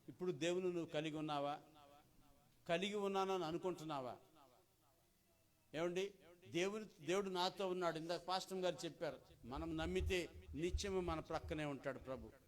ఇప్పుడు దేవుని నువ్వు కలిగి ఉన్నావా? కలిగి ఉన్నానని అనుకుంటున్నావా? ఏమండి? దేవుడు నాతో ఉన్నాడు. ఇందాక పాస్టర్ గారు చెప్పారు, మనం నమ్మితే నిత్యము మన ప్రక్కనే ఉంటాడు ప్రభు.